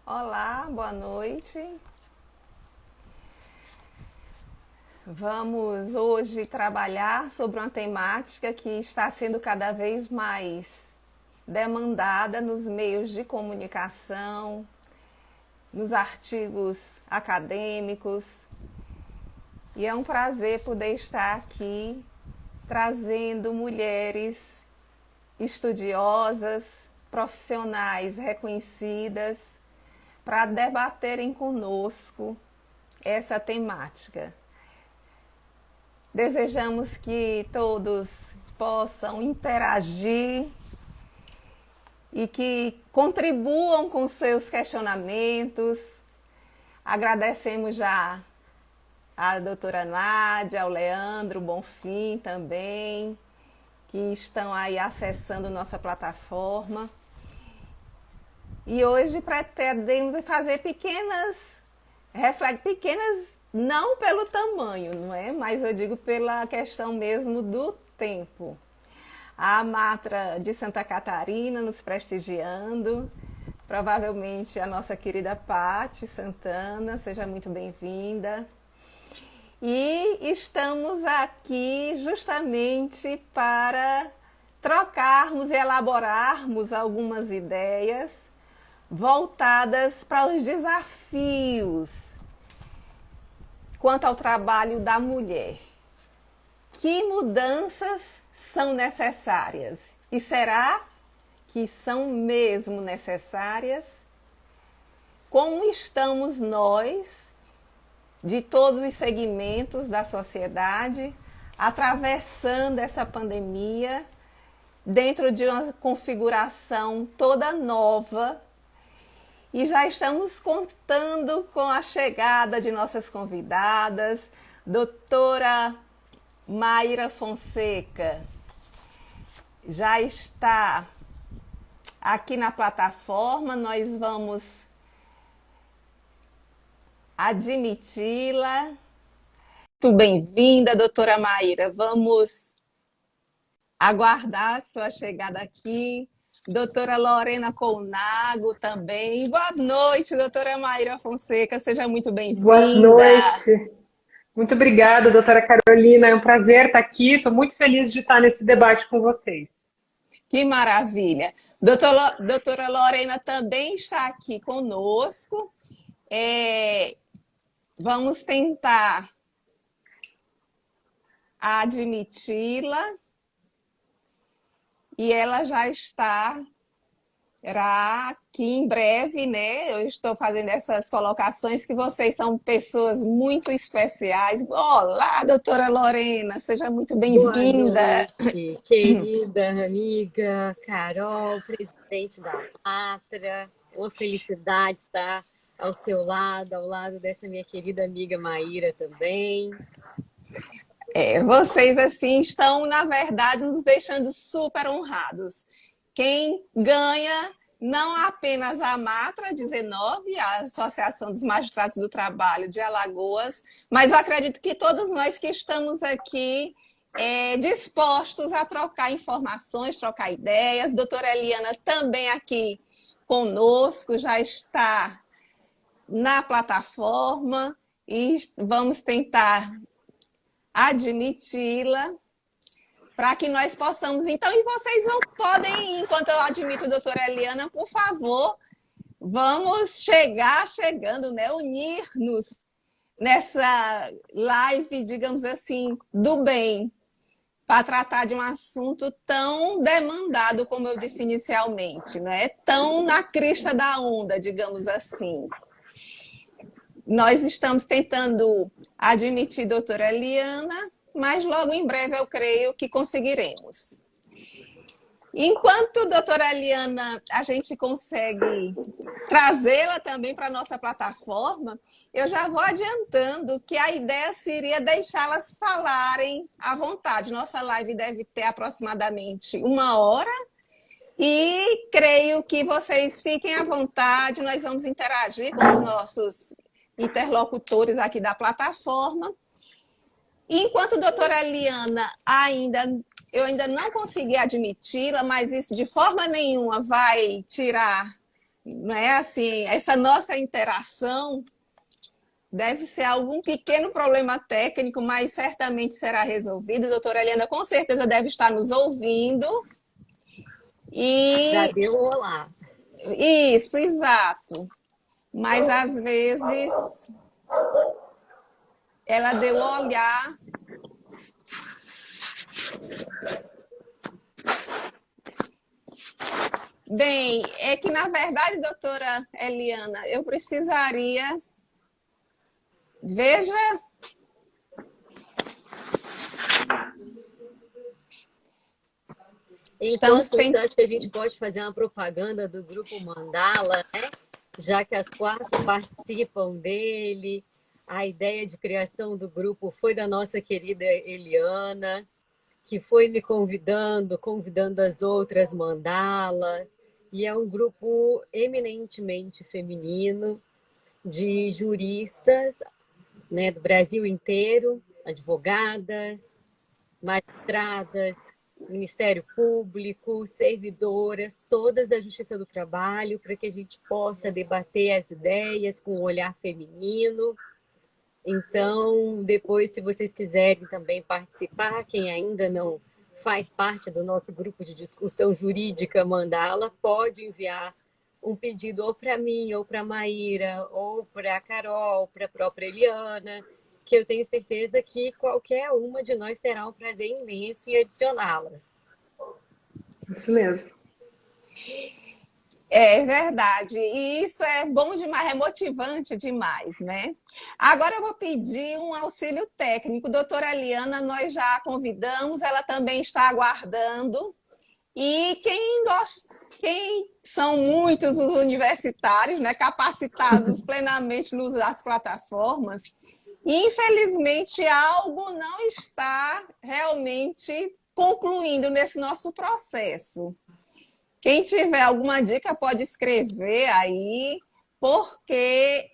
Olá, boa noite. Vamos hoje trabalhar sobre uma temática que está sendo cada vez mais demandada nos meios de comunicação, nos artigos acadêmicos. E é um prazer poder estar aqui trazendo mulheres estudiosas, profissionais reconhecidas, para debaterem conosco essa temática. Desejamos que todos possam interagir e que contribuam com seus questionamentos. Agradecemos já a doutora Nádia, ao Leandro Bonfim também, que estão aí acessando nossa plataforma. E hoje pretendemos fazer pequenas não pelo tamanho, não é? Mas eu digo pela questão mesmo do tempo. A Matra de Santa Catarina nos prestigiando, provavelmente a nossa querida Pati Santana, seja muito bem-vinda. E estamos aqui justamente para trocarmos e elaborarmos algumas ideias voltadas para os desafios quanto ao trabalho da mulher. Que mudanças são necessárias? E será que são mesmo necessárias? Como estamos nós, de todos os segmentos da sociedade, atravessando essa pandemia, dentro de uma configuração toda nova? E já estamos contando com a chegada de nossas convidadas, doutora Mayra Fonseca, já está aqui na plataforma, nós vamos admiti-la. Muito bem-vinda, doutora Mayra, vamos aguardar sua chegada aqui. Doutora Lorena Colnago também. Boa noite, doutora Mayra Fonseca, seja muito Boa bem-vinda. noite. Muito obrigada, doutora Carolina. É um prazer estar aqui. Estou muito feliz de estar nesse debate com vocês. Que maravilha. Doutora Lorena também está aqui conosco. Vamos tentar admiti-la. E ela já estará aqui em breve, né? Eu estou fazendo essas colocações que vocês são pessoas muito especiais. Olá, doutora Lorena, seja muito Boa bem-vinda. noite, querida amiga Carol, presidente da Pátria. Uma felicidade estar ao seu lado, ao lado dessa minha querida amiga Maíra também. Vocês, assim, estão, na verdade, nos deixando super honrados. Quem ganha, não apenas a Matra 19, a Associação dos Magistrados do Trabalho de Alagoas, mas eu acredito que todos nós que estamos aqui dispostos a trocar informações, trocar ideias. Doutora Eliana também aqui conosco, já está na plataforma e vamos tentar admiti-la para que nós possamos. Então, e vocês podem, enquanto eu admito a doutora Eliana, por favor, vamos chegando, né? Unir-nos nessa live, digamos assim, do bem, para tratar de um assunto tão demandado, como eu disse inicialmente, né? Tão na crista da onda, digamos assim. Nós estamos tentando admitir a doutora Eliana, mas logo em breve eu creio que conseguiremos. Enquanto, doutora Eliana, a gente consegue trazê-la também para a nossa plataforma, eu já vou adiantando que a ideia seria deixá-las falarem à vontade. Nossa live deve ter aproximadamente 1 hora e creio que vocês fiquem à vontade, nós vamos interagir com os nossos interlocutores aqui da plataforma. E enquanto a doutora Eliana eu ainda não consegui admiti-la, mas isso de forma nenhuma vai tirar não é assim, essa nossa interação deve ser algum pequeno problema técnico, mas certamente será resolvido. Doutora Eliana com certeza deve estar nos ouvindo. Já E deu um olá. isso, exato. Mas às vezes ela deu olhar. Bem, é que na verdade, doutora Eliana, eu precisaria. Veja. Enquanto isso, acho que a gente pode fazer uma propaganda do Grupo Mandala, né? Já que as quatro participam dele. A ideia de criação do grupo foi da nossa querida Eliana, que foi me convidando as outras mandalas. E é um grupo eminentemente feminino, de juristas, né, do Brasil inteiro, advogadas, magistradas, Ministério Público, servidoras, todas da Justiça do Trabalho, para que a gente possa debater as ideias com um olhar feminino. Então, depois, se vocês quiserem também participar, quem ainda não faz parte do nosso grupo de discussão jurídica Mandala, pode enviar um pedido ou para mim, ou para a Maíra, ou para a Carol, para a própria Eliana, que eu tenho certeza que qualquer uma de nós terá um prazer imenso em adicioná-las. Isso mesmo. É verdade, e isso é bom demais, é motivante demais, né? Agora eu vou pedir um auxílio técnico. Doutora Eliana, nós já a convidamos, ela também está aguardando. E quem são muitos os universitários, né, capacitados plenamente nas plataformas, e infelizmente algo não está realmente concluindo nesse nosso processo. Quem tiver alguma dica pode escrever aí, porque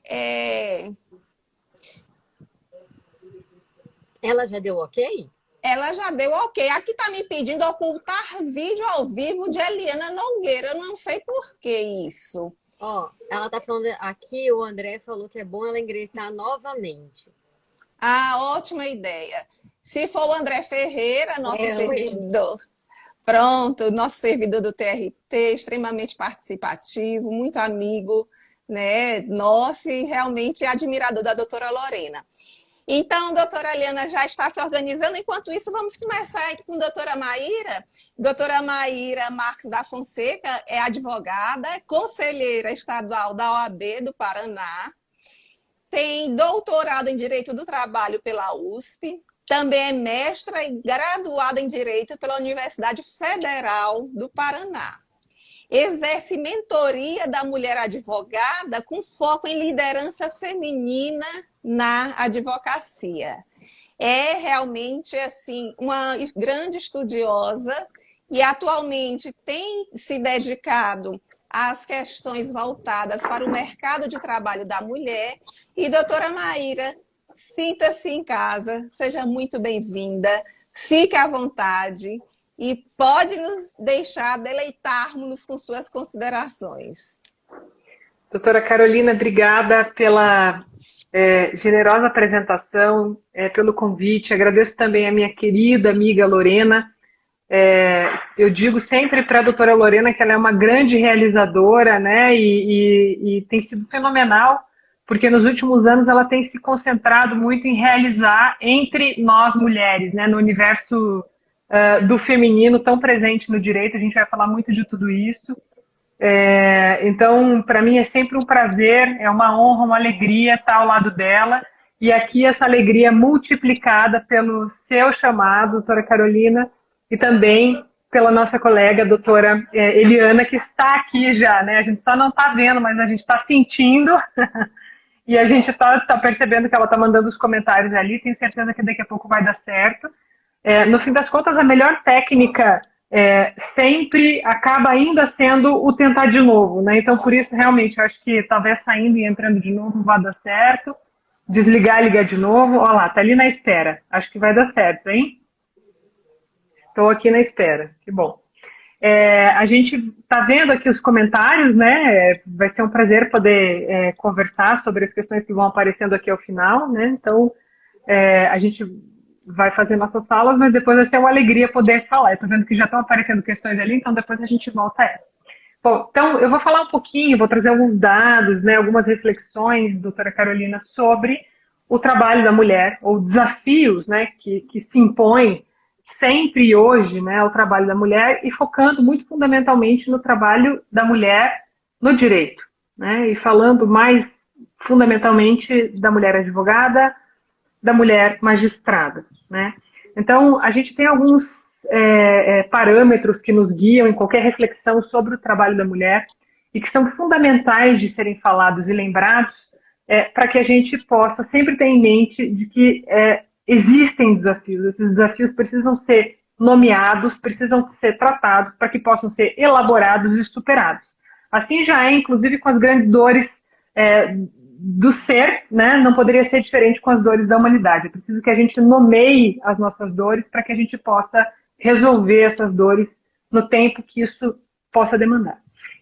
Ela já deu ok? ela já deu ok. Aqui está me pedindo ocultar vídeo ao vivo de Eliana Nogueira. Eu não sei por que isso. Ó, ela está falando aqui, o André falou que é bom ela ingressar novamente. Ah, ótima ideia. Se for o André Ferreira, nosso servidor. Pronto, nosso servidor do TRT, extremamente participativo, muito amigo, né? Nosso e realmente admirador da doutora Lorena. Então, doutora Eliana já está se organizando. Enquanto isso, vamos começar aqui com a doutora Maíra. Doutora Maíra Marques da Fonseca é advogada, conselheira estadual da OAB do Paraná, tem doutorado em Direito do Trabalho pela USP, também é mestra e graduada em Direito pela Universidade Federal do Paraná. Exerce mentoria da mulher advogada com foco em liderança feminina na advocacia. É realmente assim uma grande estudiosa e atualmente tem se dedicado às questões voltadas para o mercado de trabalho da mulher. E doutora Maíra, sinta-se em casa, seja muito bem-vinda, fique à vontade e pode nos deixar deleitarmos com suas considerações. Doutora Carolina, obrigada pela generosa apresentação, pelo convite. Agradeço também a minha querida amiga Lorena. Eu digo sempre para a doutora Lorena que ela é uma grande realizadora, né? E tem sido fenomenal, porque nos últimos anos ela tem se concentrado muito em realizar entre nós mulheres, né? No universo do feminino tão presente no direito. A gente vai falar muito de tudo isso. Então, para mim é sempre um prazer, é uma honra, uma alegria estar ao lado dela. E aqui essa alegria multiplicada pelo seu chamado, doutora Carolina, e também pela nossa colega, doutora Eliana, que está aqui já, né? A gente só não está vendo, mas a gente está sentindo. E a gente está percebendo que ela está mandando os comentários ali. Tenho certeza que daqui a pouco vai dar certo. No fim das contas, a melhor técnica sempre acaba ainda sendo o tentar de novo, né? Então, por isso, realmente, eu acho que talvez saindo e entrando de novo vai dar certo. Desligar e ligar de novo. Olha lá, tá ali na espera. Acho que vai dar certo, hein? Estou aqui na espera. Que bom. A gente está vendo aqui os comentários, né? Vai ser um prazer poder conversar sobre as questões que vão aparecendo aqui ao final, né? Então, a gente vai fazer nossas falas, mas depois vai ser uma alegria poder falar. Estou vendo que já estão aparecendo questões ali, então depois a gente volta a essa. Bom, então eu vou falar um pouquinho, vou trazer alguns dados, né, algumas reflexões, doutora Carolina, sobre o trabalho da mulher, ou desafios, né, que se impõem sempre e hoje, né, ao trabalho da mulher, e focando muito fundamentalmente no trabalho da mulher no direito, né, e falando mais fundamentalmente da mulher advogada, da mulher magistrada, né. Então, a gente tem alguns parâmetros que nos guiam em qualquer reflexão sobre o trabalho da mulher e que são fundamentais de serem falados e lembrados para que a gente possa sempre ter em mente de que existem desafios. Esses desafios precisam ser nomeados, precisam ser tratados para que possam ser elaborados e superados. Assim já é, inclusive, com as grandes dores do ser, né? Não poderia ser diferente com as dores da humanidade. É preciso que a gente nomeie as nossas dores para que a gente possa resolver essas dores no tempo que isso possa demandar.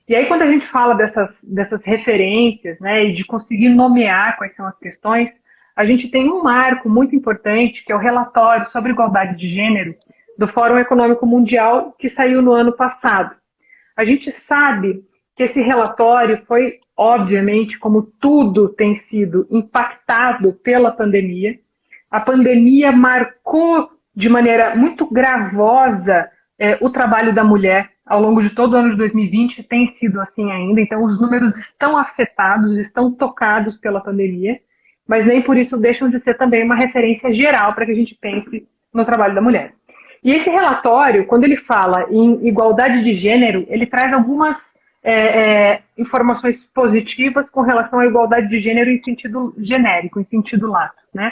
E aí, quando a gente fala dessas referências, né, e de conseguir nomear quais são as questões, a gente tem um marco muito importante, que é o relatório sobre igualdade de gênero do Fórum Econômico Mundial, que saiu no ano passado. A gente sabe que esse relatório foi, obviamente, como tudo tem sido impactado pela pandemia. A pandemia marcou de maneira muito gravosa o trabalho da mulher ao longo de todo o ano de 2020, tem sido assim ainda, então os números estão afetados, estão tocados pela pandemia, mas nem por isso deixam de ser também uma referência geral para que a gente pense no trabalho da mulher. E esse relatório, quando ele fala em igualdade de gênero, ele traz algumas informações positivas com relação à igualdade de gênero em sentido genérico, em sentido lato, né?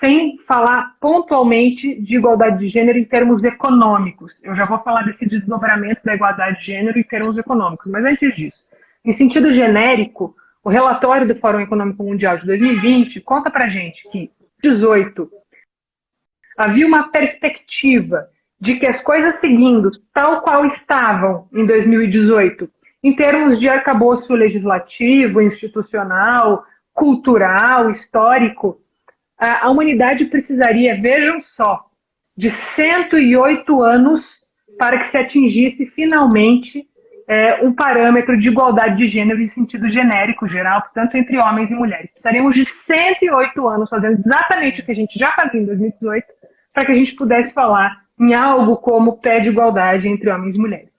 Sem falar pontualmente de igualdade de gênero em termos econômicos. Eu já vou falar desse desdobramento da igualdade de gênero em termos econômicos, mas antes disso, em sentido genérico, o relatório do Fórum Econômico Mundial de 2020 conta pra gente que, em 2018, havia uma perspectiva de que as coisas seguindo tal qual estavam em 2018, em termos de arcabouço legislativo, institucional, cultural, histórico, a humanidade precisaria, vejam só, de 108 anos para que se atingisse finalmente um parâmetro de igualdade de gênero em sentido genérico, geral, portanto, entre homens e mulheres. Precisaríamos de 108 anos fazendo exatamente o que a gente já fazia em 2018 para que a gente pudesse falar em algo como pé de igualdade entre homens e mulheres.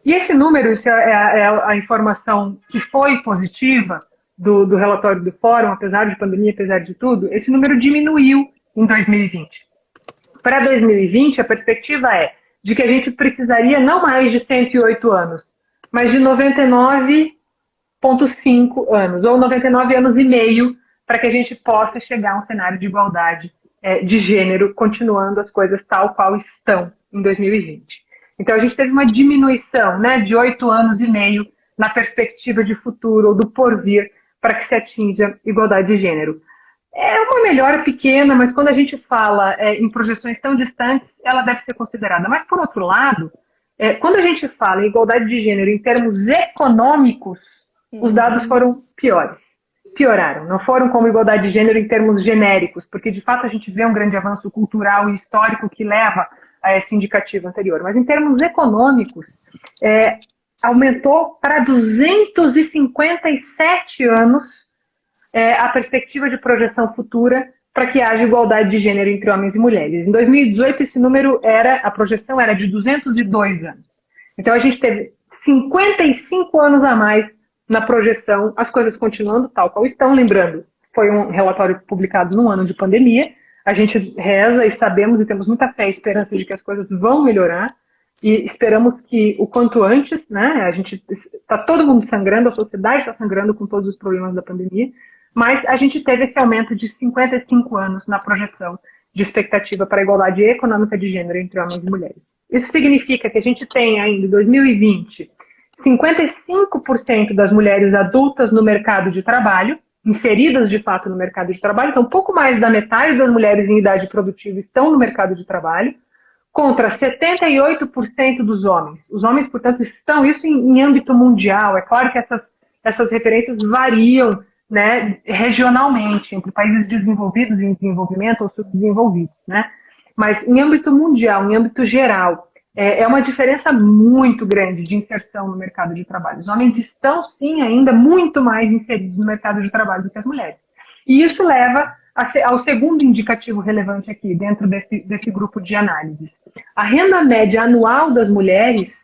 E esse número, isso é a informação que foi positiva do relatório do Fórum, apesar de pandemia, apesar de tudo, esse número diminuiu em 2020. Para 2020, a perspectiva é de que a gente precisaria não mais de 108 anos, mas de 99,5 anos, ou 99 anos e meio, para que a gente possa chegar a um cenário de igualdade de gênero, continuando as coisas tal qual estão em 2020. Então, a gente teve uma diminuição, né, de 8 anos e meio na perspectiva de futuro ou do porvir para que se atinja igualdade de gênero. É uma melhora pequena, mas quando a gente fala em projeções tão distantes, ela deve ser considerada. Mas, por outro lado, quando a gente fala em igualdade de gênero em termos econômicos, os dados foram piores. Pioraram. Não foram como igualdade de gênero em termos genéricos, porque, de fato, a gente vê um grande avanço cultural e histórico que leva a esse indicativo anterior. Mas, em termos econômicos, aumentou para 257 anos a perspectiva de projeção futura para que haja igualdade de gênero entre homens e mulheres. Em 2018, esse número a projeção era de 202 anos. Então, a gente teve 55 anos a mais na projeção, as coisas continuando tal qual estão. Lembrando, foi um relatório publicado num ano de pandemia. A gente reza e sabemos e temos muita fé e esperança de que as coisas vão melhorar. E esperamos que o quanto antes, né? A gente está todo mundo sangrando, a sociedade está sangrando com todos os problemas da pandemia, mas a gente teve esse aumento de 55 anos na projeção de expectativa para a igualdade econômica de gênero entre homens e mulheres. Isso significa que a gente tem ainda em 2020 55% das mulheres adultas no mercado de trabalho, inseridas de fato no mercado de trabalho, então pouco mais da metade das mulheres em idade produtiva estão no mercado de trabalho, contra 78% dos homens. Os homens, portanto, estão isso em âmbito mundial. É claro que essas referências variam, né, regionalmente, entre países desenvolvidos em desenvolvimento ou subdesenvolvidos, né? Mas em âmbito mundial, em âmbito geral, é uma diferença muito grande de inserção no mercado de trabalho. Os homens estão, sim, ainda muito mais inseridos no mercado de trabalho do que as mulheres. E isso leva ao segundo indicativo relevante aqui, dentro desse grupo de análises. A renda média anual das mulheres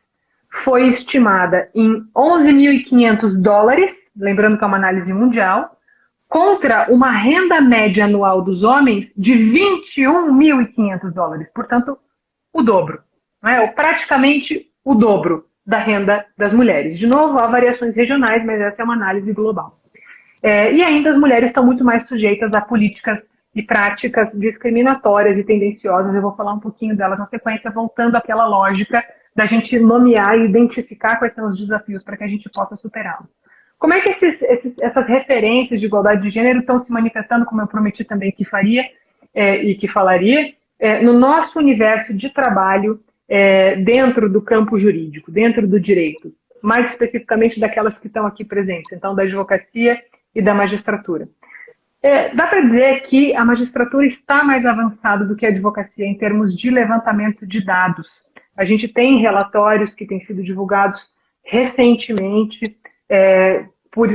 foi estimada em 11.500 dólares, lembrando que é uma análise mundial, contra uma renda média anual dos homens de 21.500 dólares, portanto, o dobro, né? Ou praticamente o dobro da renda das mulheres. De novo, há variações regionais, mas essa é uma análise global. E ainda as mulheres estão muito mais sujeitas a políticas e práticas discriminatórias e tendenciosas. Eu vou falar um pouquinho delas na sequência, voltando àquela lógica da gente nomear e identificar quais são os desafios para que a gente possa superá-los. Como é que essas referências de igualdade de gênero estão se manifestando, como eu prometi também que faria e que falaria, no nosso universo de trabalho dentro do campo jurídico, dentro do direito, mais especificamente daquelas que estão aqui presentes, então da advocacia e da magistratura. Dá para dizer que a magistratura está mais avançada do que a advocacia em termos de levantamento de dados. A gente tem relatórios que têm sido divulgados recentemente por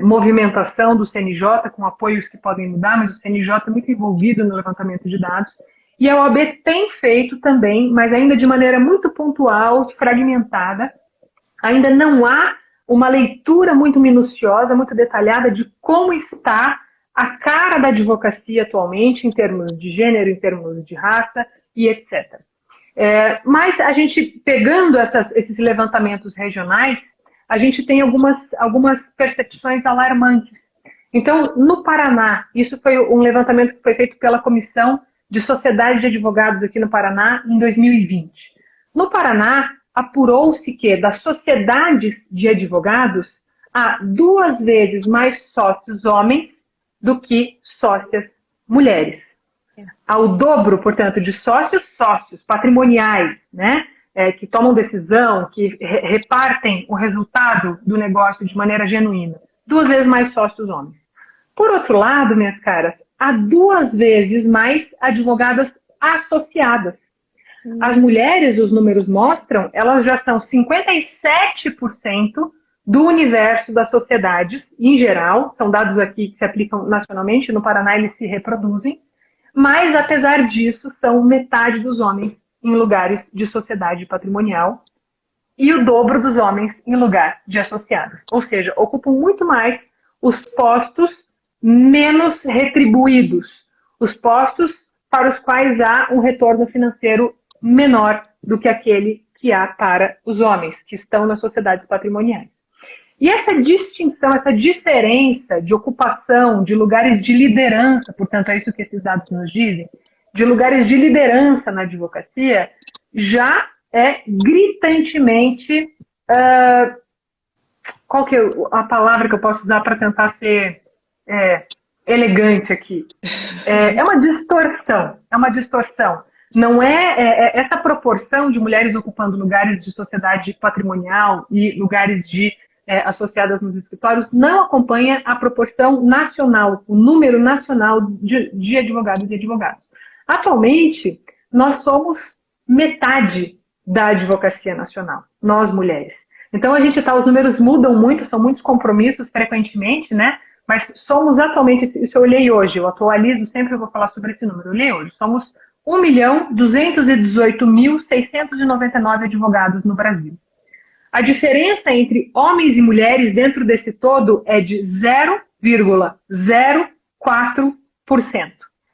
movimentação do CNJ, com apoios que podem mudar, mas o CNJ é muito envolvido no levantamento de dados. E a OAB tem feito também, mas ainda de maneira muito pontual, fragmentada. Ainda não há uma leitura muito minuciosa, muito detalhada de como está a cara da advocacia atualmente, em termos de gênero, em termos de raça e etc. Mas a gente, pegando esses levantamentos regionais, a gente tem algumas percepções alarmantes. Então, no Paraná, isso foi um levantamento que foi feito pela Comissão de Sociedade de Advogados aqui no Paraná em 2020. No Paraná, apurou-se que das sociedades de advogados há 2 vezes mais sócios homens do que sócias mulheres. Há o dobro, portanto, de sócios patrimoniais, né, que tomam decisão, que repartem o resultado do negócio de maneira genuína. 2 vezes mais sócios homens. Por outro lado, minhas caras, há 2 vezes mais advogadas associadas. As mulheres, os números mostram, elas já são 57% do universo das sociedades, em geral, são dados aqui que se aplicam nacionalmente, no Paraná eles se reproduzem, mas, apesar disso, são metade dos homens em lugares de sociedade patrimonial e o dobro dos homens em lugar de associados. Ou seja, ocupam muito mais os postos menos retribuídos, os postos para os quais há um retorno financeiro menor do que aquele que há para os homens que estão nas sociedades patrimoniais. E essa distinção, essa diferença de ocupação de lugares de liderança, portanto é isso que esses dados nos dizem, de lugares de liderança na advocacia, já é gritantemente... qual que é a palavra que eu posso usar para tentar ser elegante aqui? É uma distorção. Não essa proporção de mulheres ocupando lugares de sociedade patrimonial e lugares associadas nos escritórios não acompanha a proporção nacional, o número nacional de advogados e advogados. Atualmente, nós somos metade da advocacia nacional, nós mulheres. Então, os números mudam muito, são muitos compromissos frequentemente, né? Mas somos atualmente, isso eu olhei hoje, eu atualizo sempre, eu vou falar sobre esse número, eu olhei hoje, somos 1.218.699 advogados no Brasil. A diferença entre homens e mulheres dentro desse todo é de 0,04%.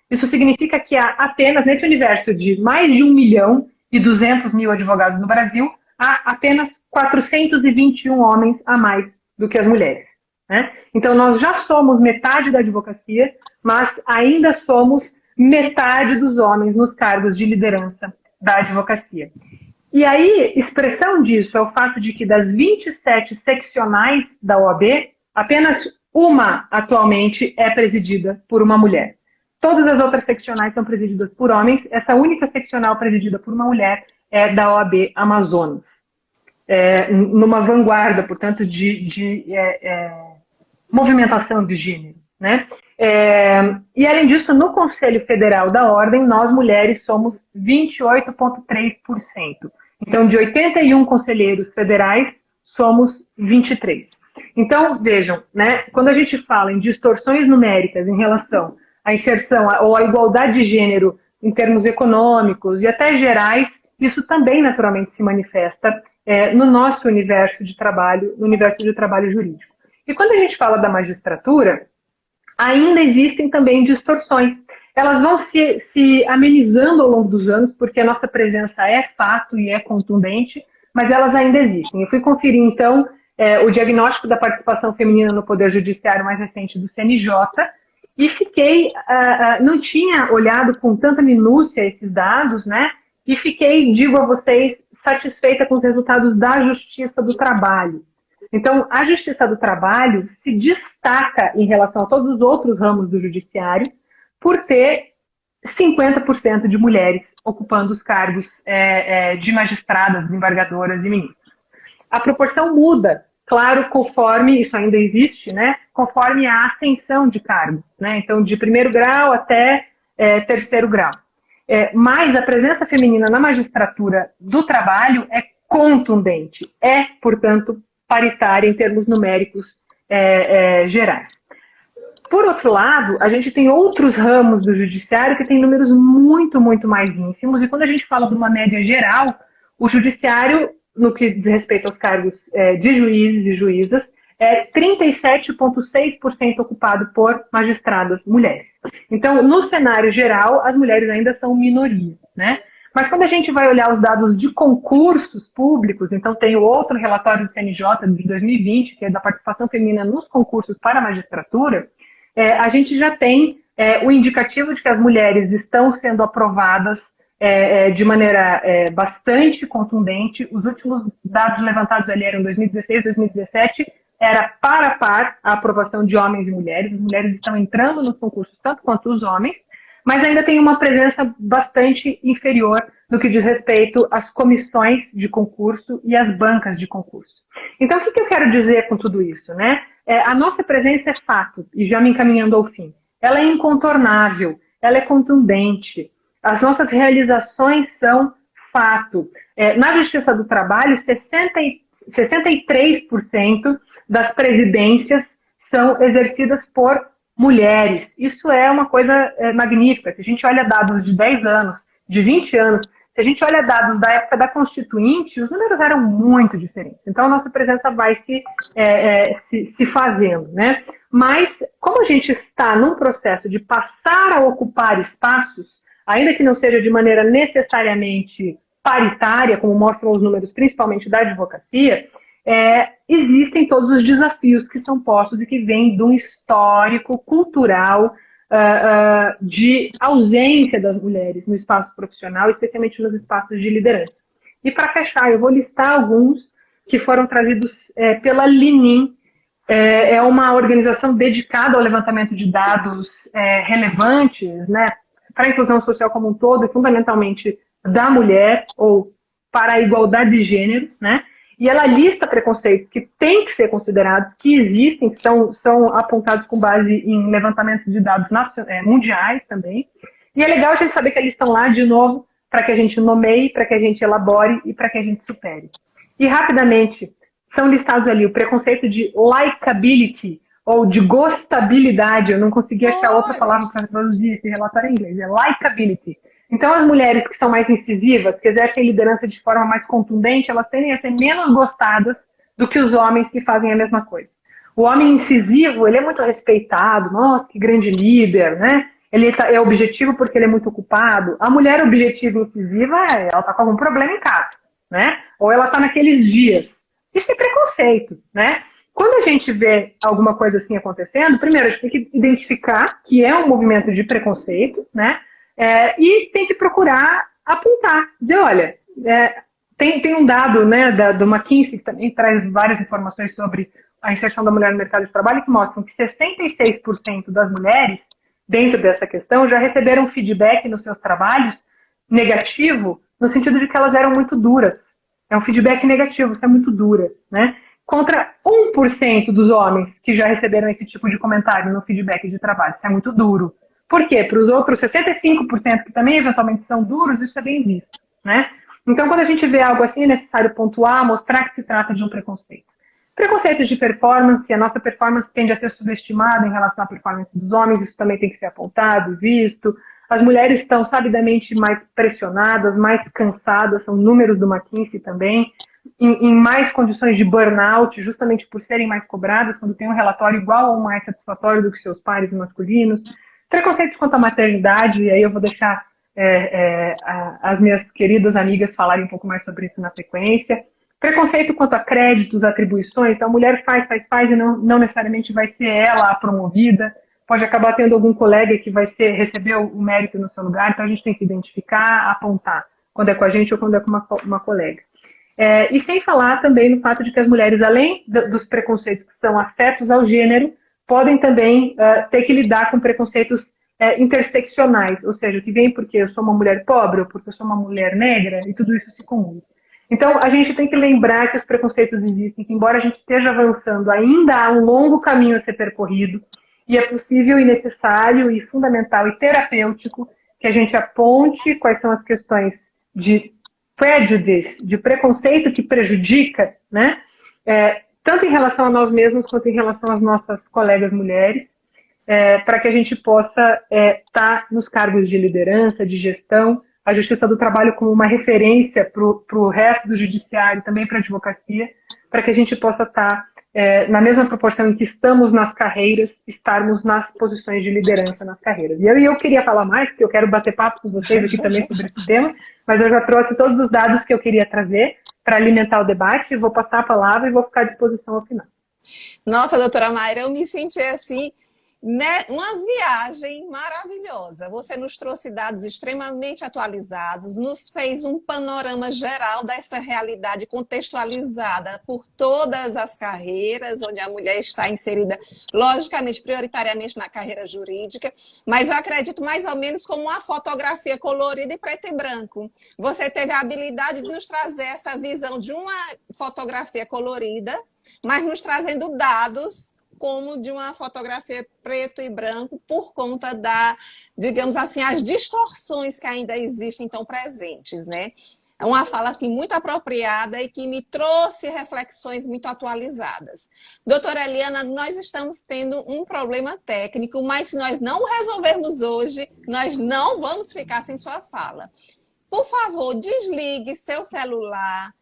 Isso significa que há apenas, nesse universo de mais de 1.200.000 advogados no Brasil, há apenas 421 homens a mais do que as mulheres, né? Então, nós já somos metade da advocacia, mas ainda somos metade dos homens nos cargos de liderança da advocacia. E aí, expressão disso é o fato de que das 27 seccionais da OAB, apenas uma atualmente é presidida por uma mulher. Todas as outras seccionais são presididas por homens. Essa única seccional presidida por uma mulher é da OAB Amazonas. Numa vanguarda, portanto, de movimentação de gênero, né? E, além disso, no Conselho Federal da Ordem, nós, mulheres, somos 28,3%. Então, de 81 conselheiros federais, somos 23. Então, vejam, né, quando a gente fala em distorções numéricas em relação à inserção ou à igualdade de gênero em termos econômicos e até gerais, isso também naturalmente se manifesta no nosso universo de trabalho, no universo de trabalho jurídico. E quando a gente fala da magistratura, ainda existem também distorções. Elas vão se amenizando ao longo dos anos, porque a nossa presença é fato e é contundente, mas elas ainda existem. Eu fui conferir, então, o diagnóstico da participação feminina no Poder Judiciário mais recente do CNJ, e não tinha olhado com tanta minúcia esses dados, né? E fiquei, digo a vocês, satisfeita com os resultados da Justiça do Trabalho. Então, a Justiça do Trabalho se destaca em relação a todos os outros ramos do judiciário por ter 50% de mulheres ocupando os cargos de magistradas, desembargadoras e ministros. A proporção muda, claro, conforme, isso ainda existe, né? Conforme a ascensão de cargo, né? Então, de primeiro grau até terceiro grau. Mas a presença feminina na magistratura do trabalho é contundente, portanto, paritária em termos numéricos gerais. Por outro lado, a gente tem outros ramos do judiciário que têm números muito, muito mais ínfimos, e quando a gente fala de uma média geral, o judiciário, no que diz respeito aos cargos de juízes e juízas, é 37,6% ocupado por magistradas mulheres. Então, no cenário geral, as mulheres ainda são minoria, né? Mas quando a gente vai olhar os dados de concursos públicos, então tem o outro relatório do CNJ de 2020, que é da participação feminina nos concursos para a magistratura, a gente já tem o indicativo de que as mulheres estão sendo aprovadas de maneira bastante contundente. Os últimos dados levantados ali eram 2016, 2017, era par a par a aprovação de homens e mulheres. As mulheres estão entrando nos concursos tanto quanto os homens, mas ainda tem uma presença bastante inferior no que diz respeito às comissões de concurso e às bancas de concurso. Então, o que eu quero dizer com tudo isso, né? A nossa presença é fato, e já me encaminhando ao fim. Ela é incontornável, ela é contundente. As nossas realizações são fato. Na Justiça do Trabalho, 63% das presidências são exercidas por mulheres. Isso é uma coisa magnífica. Se a gente olha dados de 10 anos, de 20 anos, se a gente olha dados da época da Constituinte, os números eram muito diferentes. Então, a nossa presença vai se fazendo, né? Mas, como a gente está num processo de passar a ocupar espaços, ainda que não seja de maneira necessariamente paritária, como mostram os números, principalmente da advocacia, existem todos os desafios que são postos e que vêm de um histórico cultural de ausência das mulheres no espaço profissional, especialmente nos espaços de liderança. E para fechar, eu vou listar alguns que foram trazidos pela Linin. É uma organização dedicada ao levantamento de dados relevantes, né, para a inclusão social como um todo, e fundamentalmente da mulher, ou para a igualdade de gênero, né? E ela lista preconceitos que têm que ser considerados, que existem, que são apontados com base em levantamento de dados mundiais também. E é legal a gente saber que eles estão lá, de novo, para que a gente nomeie, para que a gente elabore e para que a gente supere. E, rapidamente, são listados ali o preconceito de likability, ou de gostabilidade. Eu não consegui achar outra palavra para traduzir esse relatório em inglês. É likability. Então, as mulheres que são mais incisivas, que exercem liderança de forma mais contundente, elas tendem a ser menos gostadas do que os homens que fazem a mesma coisa. O homem incisivo, ele é muito respeitado. Nossa, que grande líder, né? Ele é objetivo porque ele é muito ocupado. A mulher objetiva e incisiva, ela está com algum problema em casa, né? Ou ela está naqueles dias. Isso é preconceito, né? Quando a gente vê alguma coisa assim acontecendo, primeiro a gente tem que identificar que é um movimento de preconceito, né? E tem que procurar apontar, dizer, olha, tem um dado, né, do McKinsey, que também traz várias informações sobre a inserção da mulher no mercado de trabalho, que mostram que 66% das mulheres dentro dessa questão, já receberam feedback nos seus trabalhos negativo, no sentido de que elas eram muito duras. É um feedback negativo, você é muito dura, né? Contra 1% dos homens que já receberam esse tipo de comentário no feedback de trabalho, isso é muito duro. Por quê? Para os outros 65% que também eventualmente são duros, isso é bem visto, né? Então, quando a gente vê algo assim, é necessário pontuar, mostrar que se trata de um preconceito. Preconceitos de performance, a nossa performance tende a ser subestimada em relação à performance dos homens, isso também tem que ser apontado e visto. As mulheres estão sabidamente mais pressionadas, mais cansadas, são números do McKinsey também, em mais condições de burnout, justamente por serem mais cobradas, quando tem um relatório igual ou mais satisfatório do que seus pares masculinos. Preconceitos quanto à maternidade, e aí eu vou deixar as minhas queridas amigas falarem um pouco mais sobre isso na sequência. Preconceito quanto a créditos, atribuições, então a mulher faz e não necessariamente vai ser ela a promovida, pode acabar tendo algum colega que vai receber o mérito no seu lugar, então a gente tem que identificar, apontar, quando é com a gente ou quando é com uma colega. E sem falar também no fato de que as mulheres, além dos preconceitos que são afetos ao gênero, podem também ter que lidar com preconceitos interseccionais, ou seja, que vem porque eu sou uma mulher pobre ou porque eu sou uma mulher negra, e tudo isso se comum. Então, a gente tem que lembrar que os preconceitos existem, que embora a gente esteja avançando, ainda há um longo caminho a ser percorrido, e é possível e necessário e fundamental e terapêutico que a gente aponte quais são as questões de prejudice, de preconceito que prejudica, né? Tanto em relação a nós mesmos quanto em relação às nossas colegas mulheres, para que a gente possa estar nos cargos de liderança, de gestão, a Justiça do Trabalho como uma referência para o resto do judiciário, também para a advocacia, para que a gente possa estar, na mesma proporção em que estamos nas carreiras, estarmos nas posições de liderança nas carreiras. E eu queria falar mais, porque eu quero bater papo com vocês aqui também sobre esse tema, mas eu já trouxe todos os dados que eu queria trazer para alimentar o debate, vou passar a palavra e vou ficar à disposição ao final. Nossa, doutora Mayra, eu me senti assim, né, uma viagem maravilhosa. Você nos trouxe dados extremamente atualizados, nos fez um panorama geral dessa realidade contextualizada por todas as carreiras, onde a mulher está inserida, logicamente, prioritariamente na carreira jurídica, mas eu acredito mais ou menos como uma fotografia colorida e preto e branco. Você teve a habilidade de nos trazer essa visão de uma fotografia colorida, mas nos trazendo dados como de uma fotografia preto e branco por conta digamos assim, as distorções que ainda existem tão presentes, né? É uma fala assim muito apropriada e que me trouxe reflexões muito atualizadas. Doutora Eliana, nós estamos tendo um problema técnico, mas se nós não resolvermos hoje, nós não vamos ficar sem sua fala. Por favor, desligue seu celular,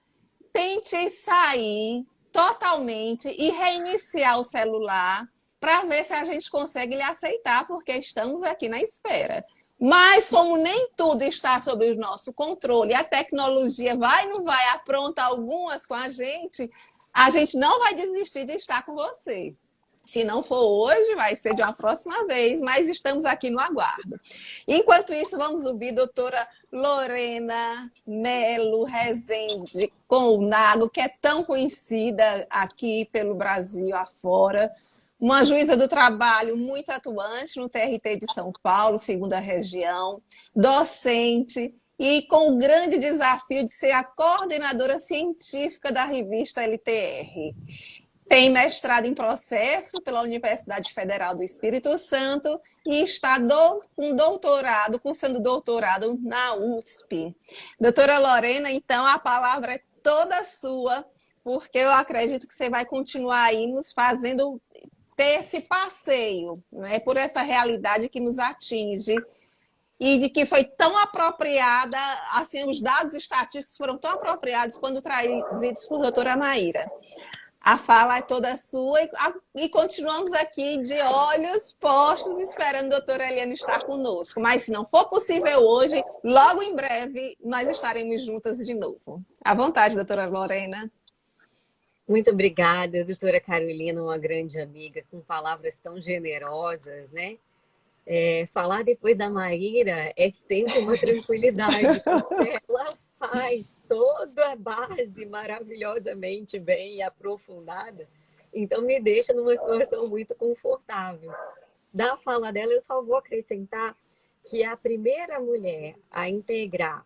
tente sair totalmente e reiniciar o celular para ver se a gente consegue lhe aceitar, porque estamos aqui na espera. Mas como nem tudo está sob o nosso controle, a tecnologia vai ou não vai apronta algumas com a gente não vai desistir de estar com você. Se não for hoje, vai ser de uma próxima vez, mas estamos aqui no aguardo. Enquanto isso, vamos ouvir a doutora Lorena Melo Rezende Colnago, que é tão conhecida aqui pelo Brasil afora, uma juíza do trabalho muito atuante no TRT de São Paulo, segunda região, docente e com o grande desafio de ser a coordenadora científica da revista LTR. Tem mestrado em processo pela Universidade Federal do Espírito Santo e está cursando doutorado na USP. Doutora Lorena, então, a palavra é toda sua, porque eu acredito que você vai continuar aí nos fazendo ter esse passeio, né, por essa realidade que nos atinge e de que foi tão apropriada, assim, os dados estatísticos foram tão apropriados quando trazidos por doutora Maíra. A fala é toda sua e continuamos aqui de olhos postos esperando a doutora Eliana estar conosco. Mas se não for possível hoje, logo em breve nós estaremos juntas de novo. À vontade, doutora Lorena. Muito obrigada, doutora Carolina, uma grande amiga, com palavras tão generosas, né? Falar depois da Maíra é sempre uma tranquilidade, porque ela faz toda a base maravilhosamente bem e aprofundada, então me deixa numa situação muito confortável. da fala dela, eu só vou acrescentar que a primeira mulher a integrar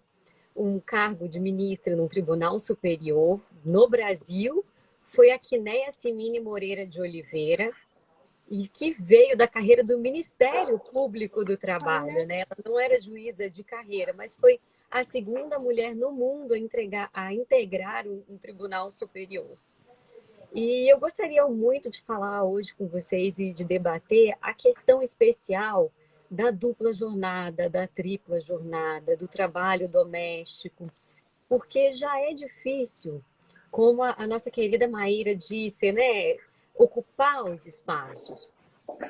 um cargo de ministra num tribunal superior no Brasil foi a Quinéia Cimini Moreira de Oliveira, e que veio da carreira do Ministério Público do Trabalho, né? Ela não era juíza de carreira, mas foi a segunda mulher no mundo a integrar um tribunal superior. E eu gostaria muito de falar hoje com vocês e de debater a questão especial da dupla jornada, da tripla jornada, do trabalho doméstico, porque já é difícil, como a nossa querida Maíra disse, né? Ocupar os espaços.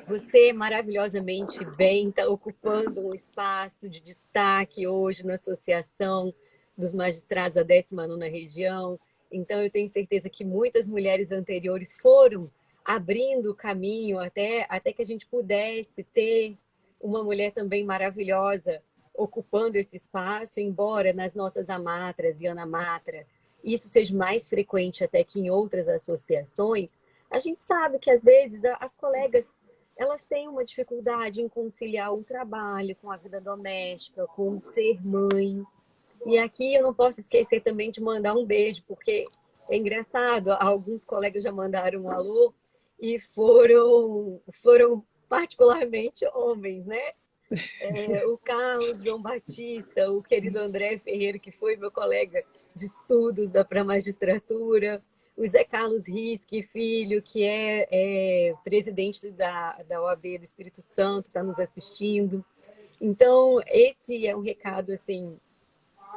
Você maravilhosamente bem está ocupando um espaço de destaque hoje na Associação dos Magistrados da 19ª Região. Então, eu tenho certeza que muitas mulheres anteriores foram abrindo o caminho até que a gente pudesse ter uma mulher também maravilhosa ocupando esse espaço, embora nas nossas amatras e anamatra isso seja mais frequente até que em outras associações. A gente sabe que, às vezes, as colegas elas têm uma dificuldade em conciliar o trabalho com a vida doméstica, com o ser mãe. E aqui eu não posso esquecer também de mandar um beijo, porque é engraçado, alguns colegas já mandaram um alô e foram particularmente homens, né? O Carlos João Batista, o querido André Ferreira, que foi meu colega de estudos da pré-magistratura, o Zé Carlos Risque, filho, que é presidente da OAB do Espírito Santo, está nos assistindo. Então, esse é um recado assim,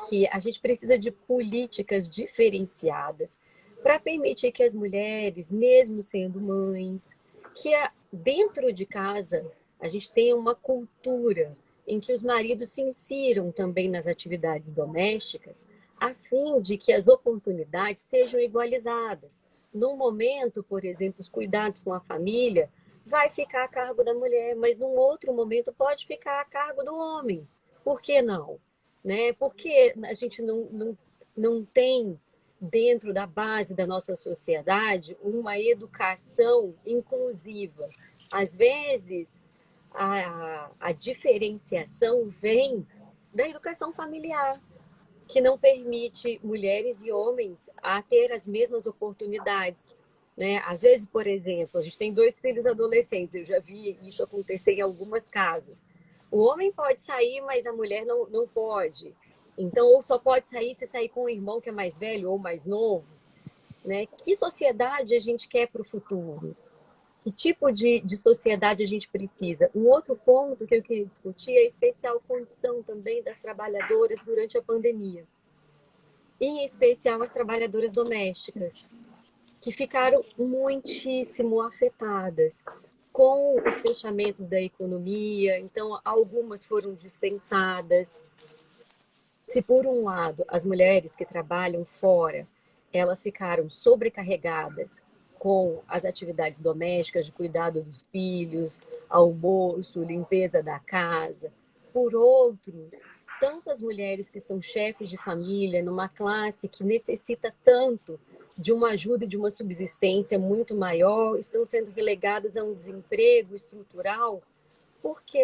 que a gente precisa de políticas diferenciadas para permitir que as mulheres, mesmo sendo mães, que dentro de casa a gente tenha uma cultura em que os maridos se insiram também nas atividades domésticas, a fim de que as oportunidades sejam igualizadas. Num momento, por exemplo, os cuidados com a família vai ficar a cargo da mulher, mas num outro momento pode ficar a cargo do homem. Por que não? Né? Porque a gente não tem dentro da base da nossa sociedade uma educação inclusiva. Às vezes, a diferenciação vem da educação familiar, que não permite mulheres e homens a ter as mesmas oportunidades. Né? Às vezes, por exemplo, a gente tem 2 filhos adolescentes, eu já vi isso acontecer em algumas casas. O homem pode sair, mas a mulher não pode. Então, ou só pode sair se sair com um irmão que é mais velho ou mais novo. Né? Que sociedade a gente quer para o futuro? Que tipo de sociedade a gente precisa? Um outro ponto que eu queria discutir é a especial condição também das trabalhadoras durante a pandemia. Em especial as trabalhadoras domésticas, que ficaram muitíssimo afetadas com os fechamentos da economia. Então, algumas foram dispensadas. Se, por um lado, as mulheres que trabalham fora, elas ficaram sobrecarregadas com as atividades domésticas de cuidado dos filhos, almoço, limpeza da casa. Por outro, tantas mulheres que são chefes de família numa classe que necessita tanto de uma ajuda e de uma subsistência muito maior, estão sendo relegadas a um desemprego estrutural porque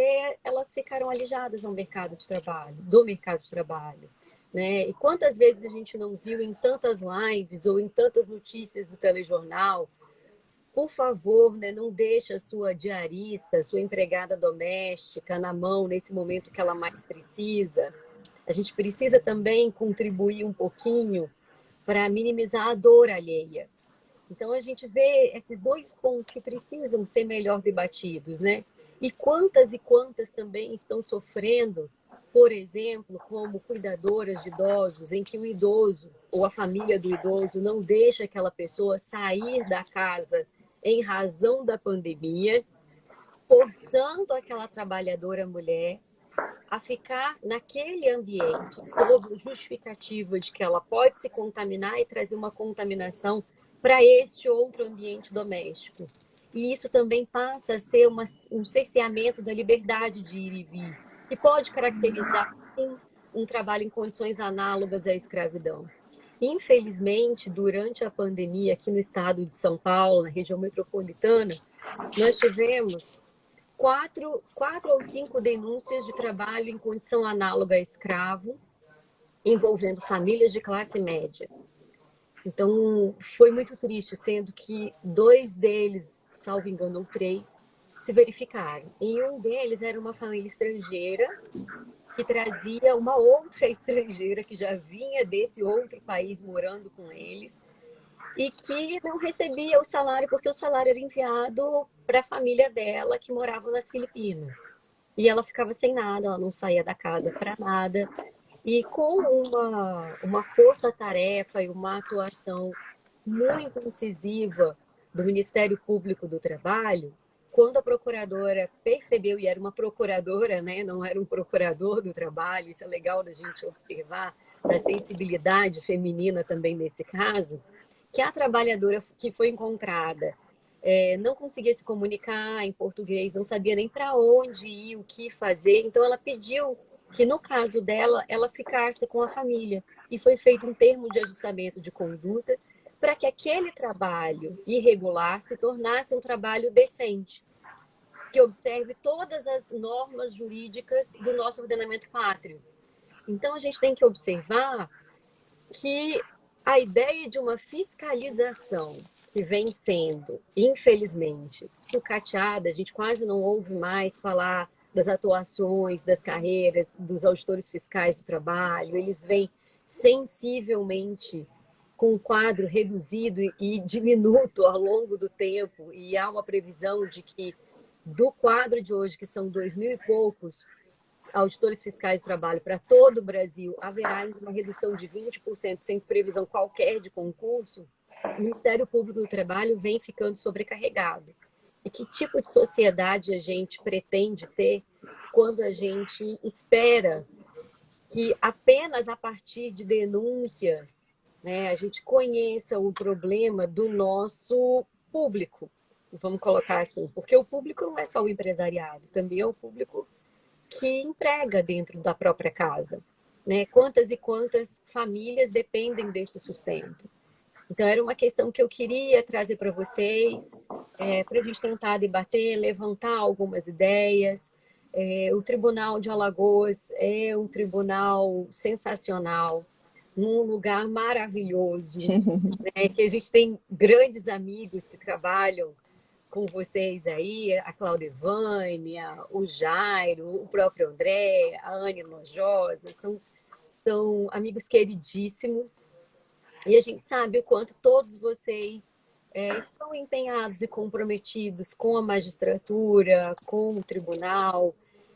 elas ficaram alijadas do mercado de trabalho. Né? E quantas vezes a gente não viu em tantas lives ou em tantas notícias do telejornal, por favor, né, não deixe a sua diarista, a sua empregada doméstica na mão nesse momento que ela mais precisa. A gente precisa também contribuir um pouquinho para minimizar a dor alheia. Então, a gente vê esses 2 pontos que precisam ser melhor debatidos, né? E quantas também estão sofrendo, por exemplo, como cuidadoras de idosos, em que o idoso ou a família do idoso não deixa aquela pessoa sair da casa em razão da pandemia, forçando aquela trabalhadora mulher a ficar naquele ambiente, todo justificativo de que ela pode se contaminar e trazer uma contaminação para este outro ambiente doméstico. E isso também passa a ser um cerceamento da liberdade de ir e vir, que pode caracterizar sim, um trabalho em condições análogas à escravidão. Infelizmente, durante a pandemia aqui no estado de São Paulo, na região metropolitana, nós tivemos quatro ou cinco denúncias de trabalho em condição análoga a escravo, envolvendo famílias de classe média. Então, foi muito triste, sendo que 2 deles, salvo engano, ou 3, se verificaram. E um deles era uma família estrangeira que trazia uma outra estrangeira que já vinha desse outro país morando com eles e que não recebia o salário porque o salário era enviado para a família dela que morava nas Filipinas. E ela ficava sem nada, ela não saía da casa para nada. E com uma força-tarefa e uma atuação muito incisiva do Ministério Público do Trabalho, quando a procuradora percebeu, e era uma procuradora, né, não era um procurador do trabalho, isso é legal da gente observar, da sensibilidade feminina também nesse caso, que a trabalhadora que foi encontrada não conseguia se comunicar em português, não sabia nem para onde ir, o que fazer, então ela pediu que, no caso dela, ela ficasse com a família. E foi feito um termo de ajustamento de conduta para que aquele trabalho irregular se tornasse um trabalho decente, que observe todas as normas jurídicas do nosso ordenamento pátrio. Então, a gente tem que observar que a ideia de uma fiscalização que vem sendo, infelizmente, sucateada, a gente quase não ouve mais falar das atuações, das carreiras, dos auditores fiscais do trabalho, eles vêm sensivelmente com um quadro reduzido e diminuto ao longo do tempo, e há uma previsão de que do quadro de hoje, que são 2.000 e poucos auditores fiscais do trabalho para todo o Brasil, haverá uma redução de 20% sem previsão qualquer de concurso, o Ministério Público do Trabalho vem ficando sobrecarregado. E que tipo de sociedade a gente pretende ter quando a gente espera que apenas a partir de denúncias, né, a gente conheça o problema do nosso público, vamos colocar assim, porque o público não é só o empresariado, também é o público que emprega dentro da própria casa, né? Quantas e quantas famílias dependem desse sustento? Então, era uma questão que eu queria trazer para vocês, para a gente tentar debater, levantar algumas ideias. O Tribunal de Alagoas é um tribunal sensacional, num lugar maravilhoso, né? Que a gente tem grandes amigos que trabalham com vocês aí, a Claudevane, o Jairo, o próprio André, a Anne Nojosa, são amigos queridíssimos. E a gente sabe o quanto todos vocês são empenhados e comprometidos com a magistratura, com o tribunal.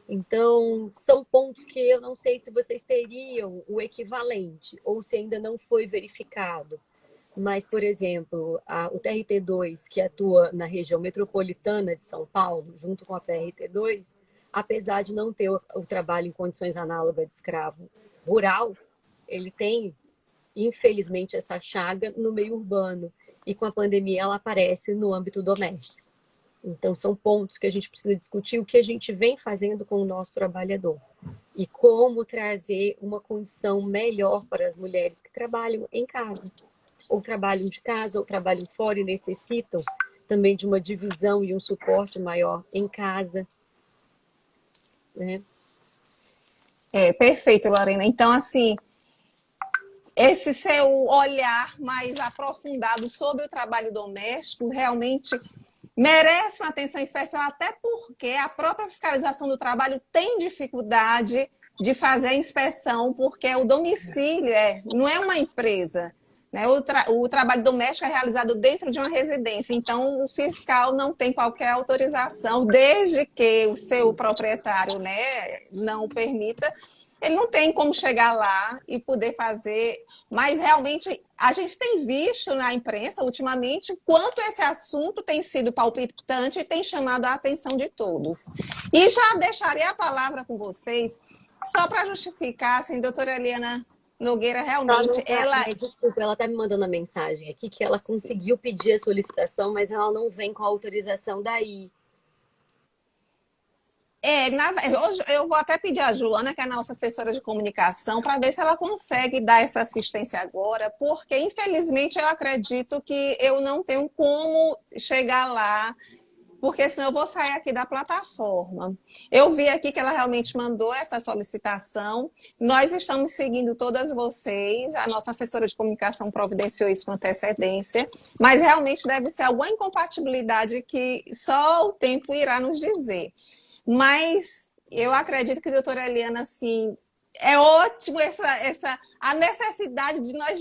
Então, são pontos que eu não sei se vocês teriam o equivalente ou se ainda não foi verificado. Mas, por exemplo, o TRT2, que atua na região metropolitana de São Paulo, junto com a PRT2, apesar de não ter o trabalho em condições análogas de escravo rural, ele tem, infelizmente, essa chaga no meio urbano. E com a pandemia ela aparece no âmbito doméstico. Então, são pontos que a gente precisa discutir, o que a gente vem fazendo com o nosso trabalhador. E como trazer uma condição melhor para as mulheres que trabalham em casa. Ou trabalham de casa, ou trabalham fora e necessitam também de uma divisão e um suporte maior em casa. Né? Perfeito, Lorena. Então, assim, esse seu olhar mais aprofundado sobre o trabalho doméstico realmente merece uma atenção especial, até porque a própria fiscalização do trabalho tem dificuldade de fazer a inspeção, porque o domicílio não é uma empresa, né? O trabalho doméstico é realizado dentro de uma residência, então o fiscal não tem qualquer autorização, desde que o seu proprietário, né, não permita. Ele não tem como chegar lá e poder fazer, mas realmente a gente tem visto na imprensa ultimamente quanto esse assunto tem sido palpitante e tem chamado a atenção de todos. E já deixaria a palavra com vocês, só para justificar, assim, doutora Eliana Nogueira, realmente, Desculpa, ela está me mandando uma mensagem aqui que ela conseguiu pedir a solicitação, mas ela não vem com a autorização daí. Hoje eu vou até pedir a Joana, que é a nossa assessora de comunicação, para ver se ela consegue dar essa assistência agora, porque, infelizmente, eu acredito que eu não tenho como chegar lá, porque senão eu vou sair aqui da plataforma. Eu vi aqui que ela realmente mandou essa solicitação. Nós estamos seguindo todas vocês. A nossa assessora de comunicação providenciou isso com antecedência, mas realmente deve ser alguma incompatibilidade que só o tempo irá nos dizer. Mas eu acredito que a doutora Eliana, assim, é ótimo a necessidade de nós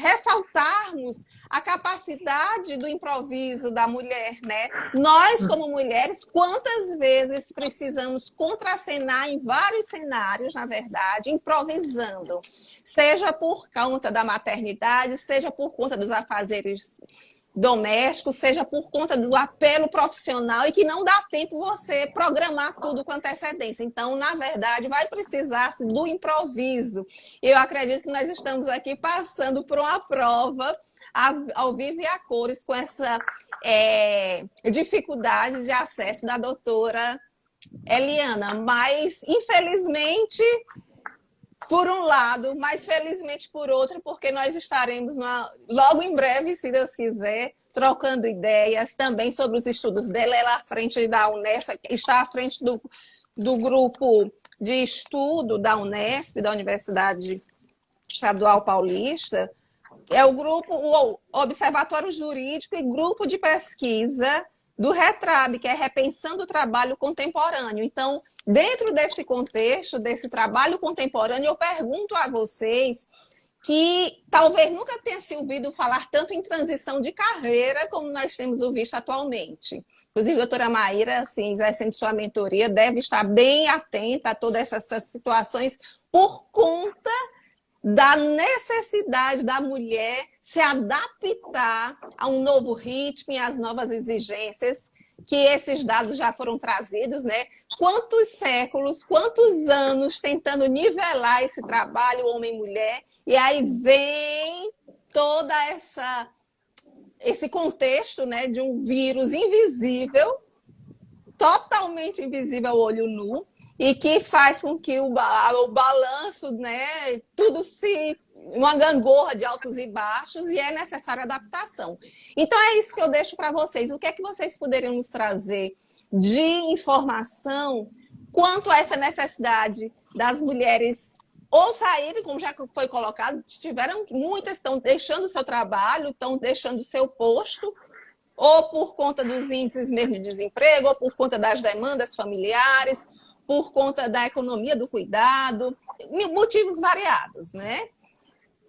ressaltarmos a capacidade do improviso da mulher, né? Nós, como mulheres, quantas vezes precisamos contracenar em vários cenários, na verdade, improvisando, seja por conta da maternidade, seja por conta dos afazeres doméstico, seja por conta do apelo profissional e que não dá tempo você programar tudo com antecedência. Então, na verdade, vai precisar do improviso. Eu acredito que nós estamos aqui passando por uma prova ao vivo e a cores com essa dificuldade de acesso da doutora Eliana. Mas, infelizmente, por um lado, mas felizmente por outro, porque nós estaremos logo em breve, se Deus quiser, trocando ideias também sobre os estudos dela. Ela à frente da Unesp, está à frente do grupo de estudo da Unesp, da Universidade Estadual Paulista. É o Observatório Jurídico e grupo de pesquisa do RETRAB, que é Repensando o Trabalho Contemporâneo. Então, dentro desse contexto, desse trabalho contemporâneo, eu pergunto a vocês que talvez nunca tenham se ouvido falar tanto em transição de carreira como nós temos o visto atualmente. Inclusive, a doutora Maíra, assim, exercendo sua mentoria, deve estar bem atenta a todas essas situações por conta da necessidade da mulher se adaptar a um novo ritmo e às novas exigências, que esses dados já foram trazidos, né? Quantos séculos, quantos anos tentando nivelar esse trabalho homem-mulher, e aí vem toda esse contexto, né, de um vírus invisível, totalmente invisível ao olho nu, e que faz com que o balanço, né, tudo uma gangorra de altos e baixos, e é necessária adaptação. Então é isso que eu deixo para vocês. O que é que vocês poderiam nos trazer de informação quanto a essa necessidade das mulheres ou saírem, como já foi colocado, muitas estão deixando o seu trabalho, estão deixando o seu posto, ou por conta dos índices mesmo de desemprego, ou por conta das demandas familiares, por conta da economia do cuidado, motivos variados, né?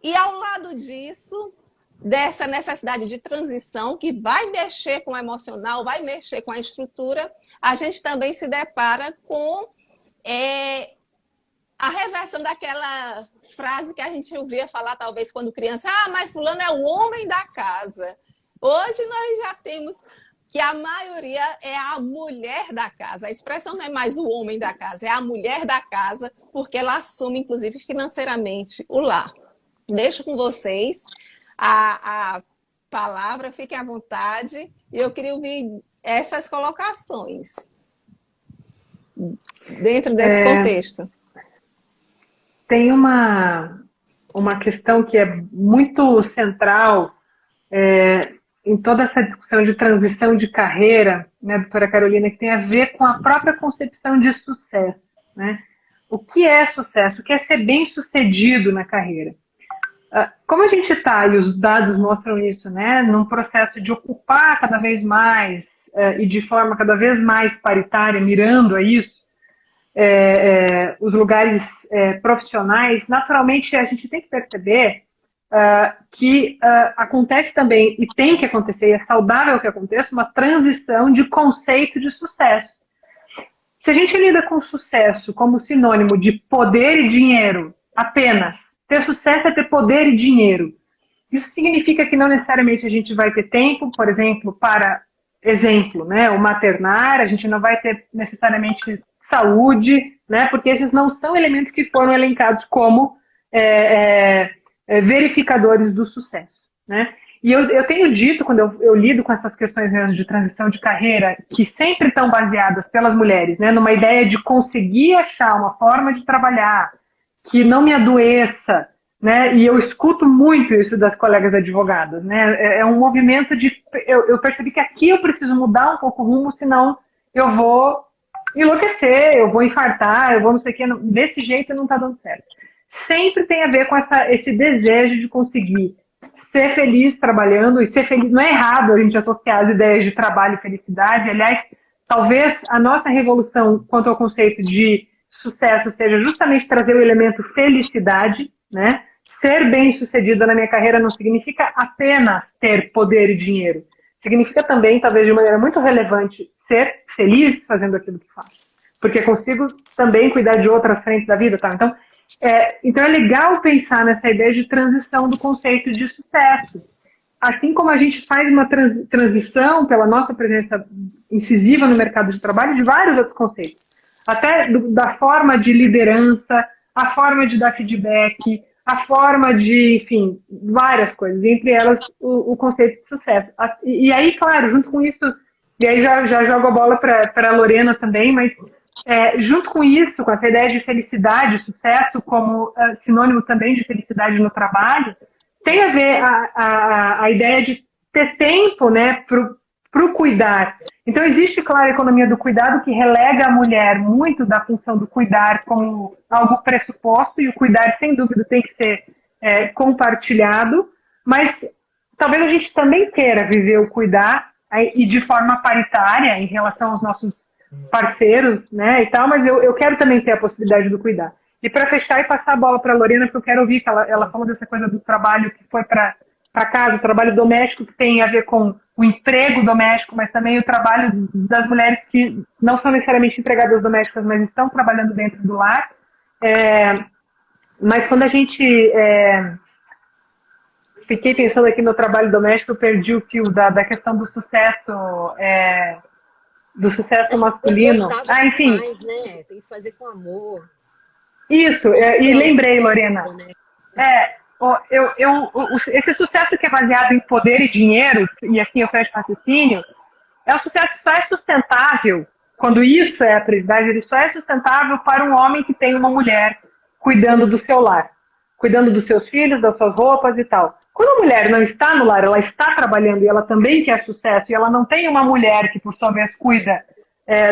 E ao lado disso, dessa necessidade de transição que vai mexer com o emocional, vai mexer com a estrutura, a gente também se depara com a reversão daquela frase que a gente ouvia falar, talvez, quando criança, mas fulano é o homem da casa. Hoje nós já temos que a maioria é a mulher da casa. A expressão não é mais o homem da casa, é a mulher da casa, porque ela assume, inclusive, financeiramente o lar. Deixo com vocês a palavra, fiquem à vontade, e eu queria ouvir essas colocações dentro desse contexto. Tem uma questão que é muito central em toda essa discussão de transição de carreira, né, doutora Carolina, que tem a ver com a própria concepção de sucesso, né? O que é sucesso? O que é ser bem-sucedido na carreira? Como a gente está, e os dados mostram isso, né, num processo de ocupar cada vez mais e de forma cada vez mais paritária, mirando a isso, os lugares profissionais, naturalmente a gente tem que perceber que acontece também, e tem que acontecer, e é saudável que aconteça, uma transição de conceito de sucesso. Se a gente lida com sucesso como sinônimo de poder e dinheiro apenas, ter sucesso é ter poder e dinheiro. Isso significa que não necessariamente a gente vai ter tempo, por exemplo, para, né, o maternar, a gente não vai ter necessariamente saúde, né, porque esses não são elementos que foram elencados como verificadores do sucesso, né? E eu tenho dito, quando eu lido com essas questões mesmo de transição de carreira, que sempre estão baseadas pelas mulheres, né, numa ideia de conseguir achar uma forma de trabalhar que não me adoeça, né? E eu escuto muito isso das colegas advogadas, né? É um movimento de... Eu percebi que aqui eu preciso mudar um pouco o rumo, senão eu vou enlouquecer, eu vou infartar, eu vou não sei o que. Desse jeito não está dando certo. Sempre tem a ver com esse desejo de conseguir ser feliz trabalhando, e ser feliz. Não é errado a gente associar as ideias de trabalho e felicidade. Aliás, talvez a nossa revolução quanto ao conceito de sucesso seja justamente trazer o elemento felicidade, né? Ser bem-sucedida na minha carreira não significa apenas ter poder e dinheiro. Significa também, talvez de maneira muito relevante, ser feliz fazendo aquilo que faço. Porque consigo também cuidar de outras frentes da vida, tá? Então é legal pensar nessa ideia de transição do conceito de sucesso. Assim como a gente faz uma transição pela nossa presença incisiva no mercado de trabalho de vários outros conceitos. Até da forma de liderança, a forma de dar feedback, a forma de, enfim, várias coisas, entre elas o conceito de sucesso. E aí, claro, junto com isso, e aí já jogo a bola para a Lorena também, mas junto com isso, com essa ideia de felicidade, sucesso como sinônimo também de felicidade no trabalho, tem a ver a ideia de ter tempo, né, para o cuidar. Então, existe, claro, a economia do cuidado que relega a mulher muito da função do cuidar como algo pressuposto, e o cuidar, sem dúvida, tem que ser compartilhado, mas talvez a gente também queira viver o cuidar e de forma paritária em relação aos nossos parceiros, né, e tal, mas eu quero também ter a possibilidade do cuidar. E para fechar e passar a bola para a Lorena, porque eu quero ouvir que ela falou dessa coisa do trabalho que foi para casa, o trabalho doméstico que tem a ver com o emprego doméstico, mas também o trabalho das mulheres que não são necessariamente empregadas domésticas, mas estão trabalhando dentro do lar. Mas quando a gente... fiquei pensando aqui no trabalho doméstico, eu perdi o fio da questão do sucesso masculino. Enfim. Mais, né? Tem que fazer com amor. Isso, e lembrei, Lorena. Né? Esse sucesso que é baseado em poder e dinheiro, e assim eu fecho raciocínio, é um sucesso que só é sustentável, quando isso é a prioridade, ele só é sustentável para um homem que tem uma mulher cuidando do seu lar, cuidando dos seus filhos, das suas roupas e tal. Quando a mulher não está no lar, ela está trabalhando e ela também quer sucesso, e ela não tem uma mulher que, por sua vez, cuida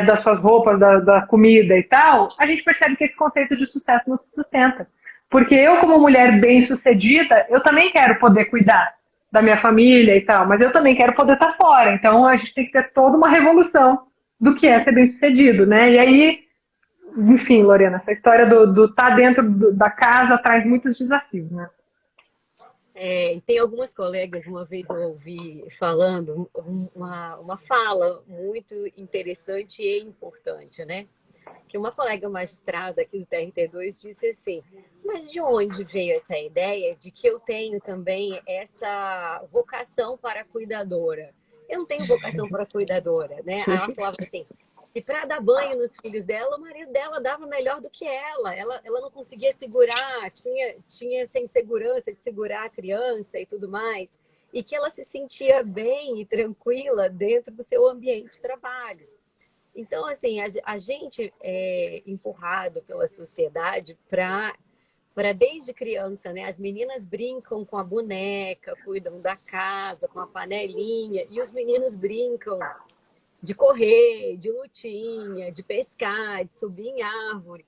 das suas roupas, da comida e tal, a gente percebe que esse conceito de sucesso não se sustenta. Porque eu, como mulher bem-sucedida, eu também quero poder cuidar da minha família e tal, mas eu também quero poder estar fora. Então, a gente tem que ter toda uma revolução do que é ser bem-sucedido, né? E aí, enfim, Lorena, essa história do estar dentro da casa traz muitos desafios, né? Tem algumas colegas, uma vez eu ouvi falando uma fala muito interessante e importante, né? Que uma colega magistrada aqui do TRT2 disse assim, mas de onde veio essa ideia de que eu tenho também essa vocação para cuidadora? Eu não tenho vocação para cuidadora, né? Ela falava assim, e para dar banho nos filhos dela, o marido dela dava melhor do que ela. Ela não conseguia segurar, tinha essa insegurança de segurar a criança e tudo mais. E que ela se sentia bem e tranquila dentro do seu ambiente de trabalho. Então, assim, a gente é empurrado pela sociedade para desde criança, né? As meninas brincam com a boneca, cuidam da casa, com a panelinha, e os meninos brincam de correr, de lutinha, de pescar, de subir em árvore.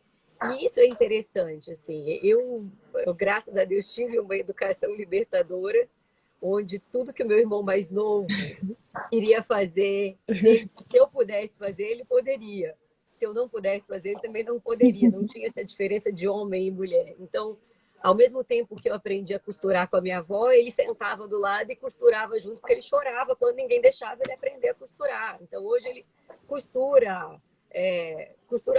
E isso é interessante, assim. Eu, graças a Deus, tive uma educação libertadora, onde tudo que o meu irmão mais novo iria fazer, se eu pudesse fazer, ele poderia. Se eu não pudesse fazer, ele também não poderia. Não tinha essa diferença de homem e mulher. Então, ao mesmo tempo que eu aprendi a costurar com a minha avó, ele sentava do lado e costurava junto, porque ele chorava quando ninguém deixava ele aprender a costurar. Então, hoje ele costura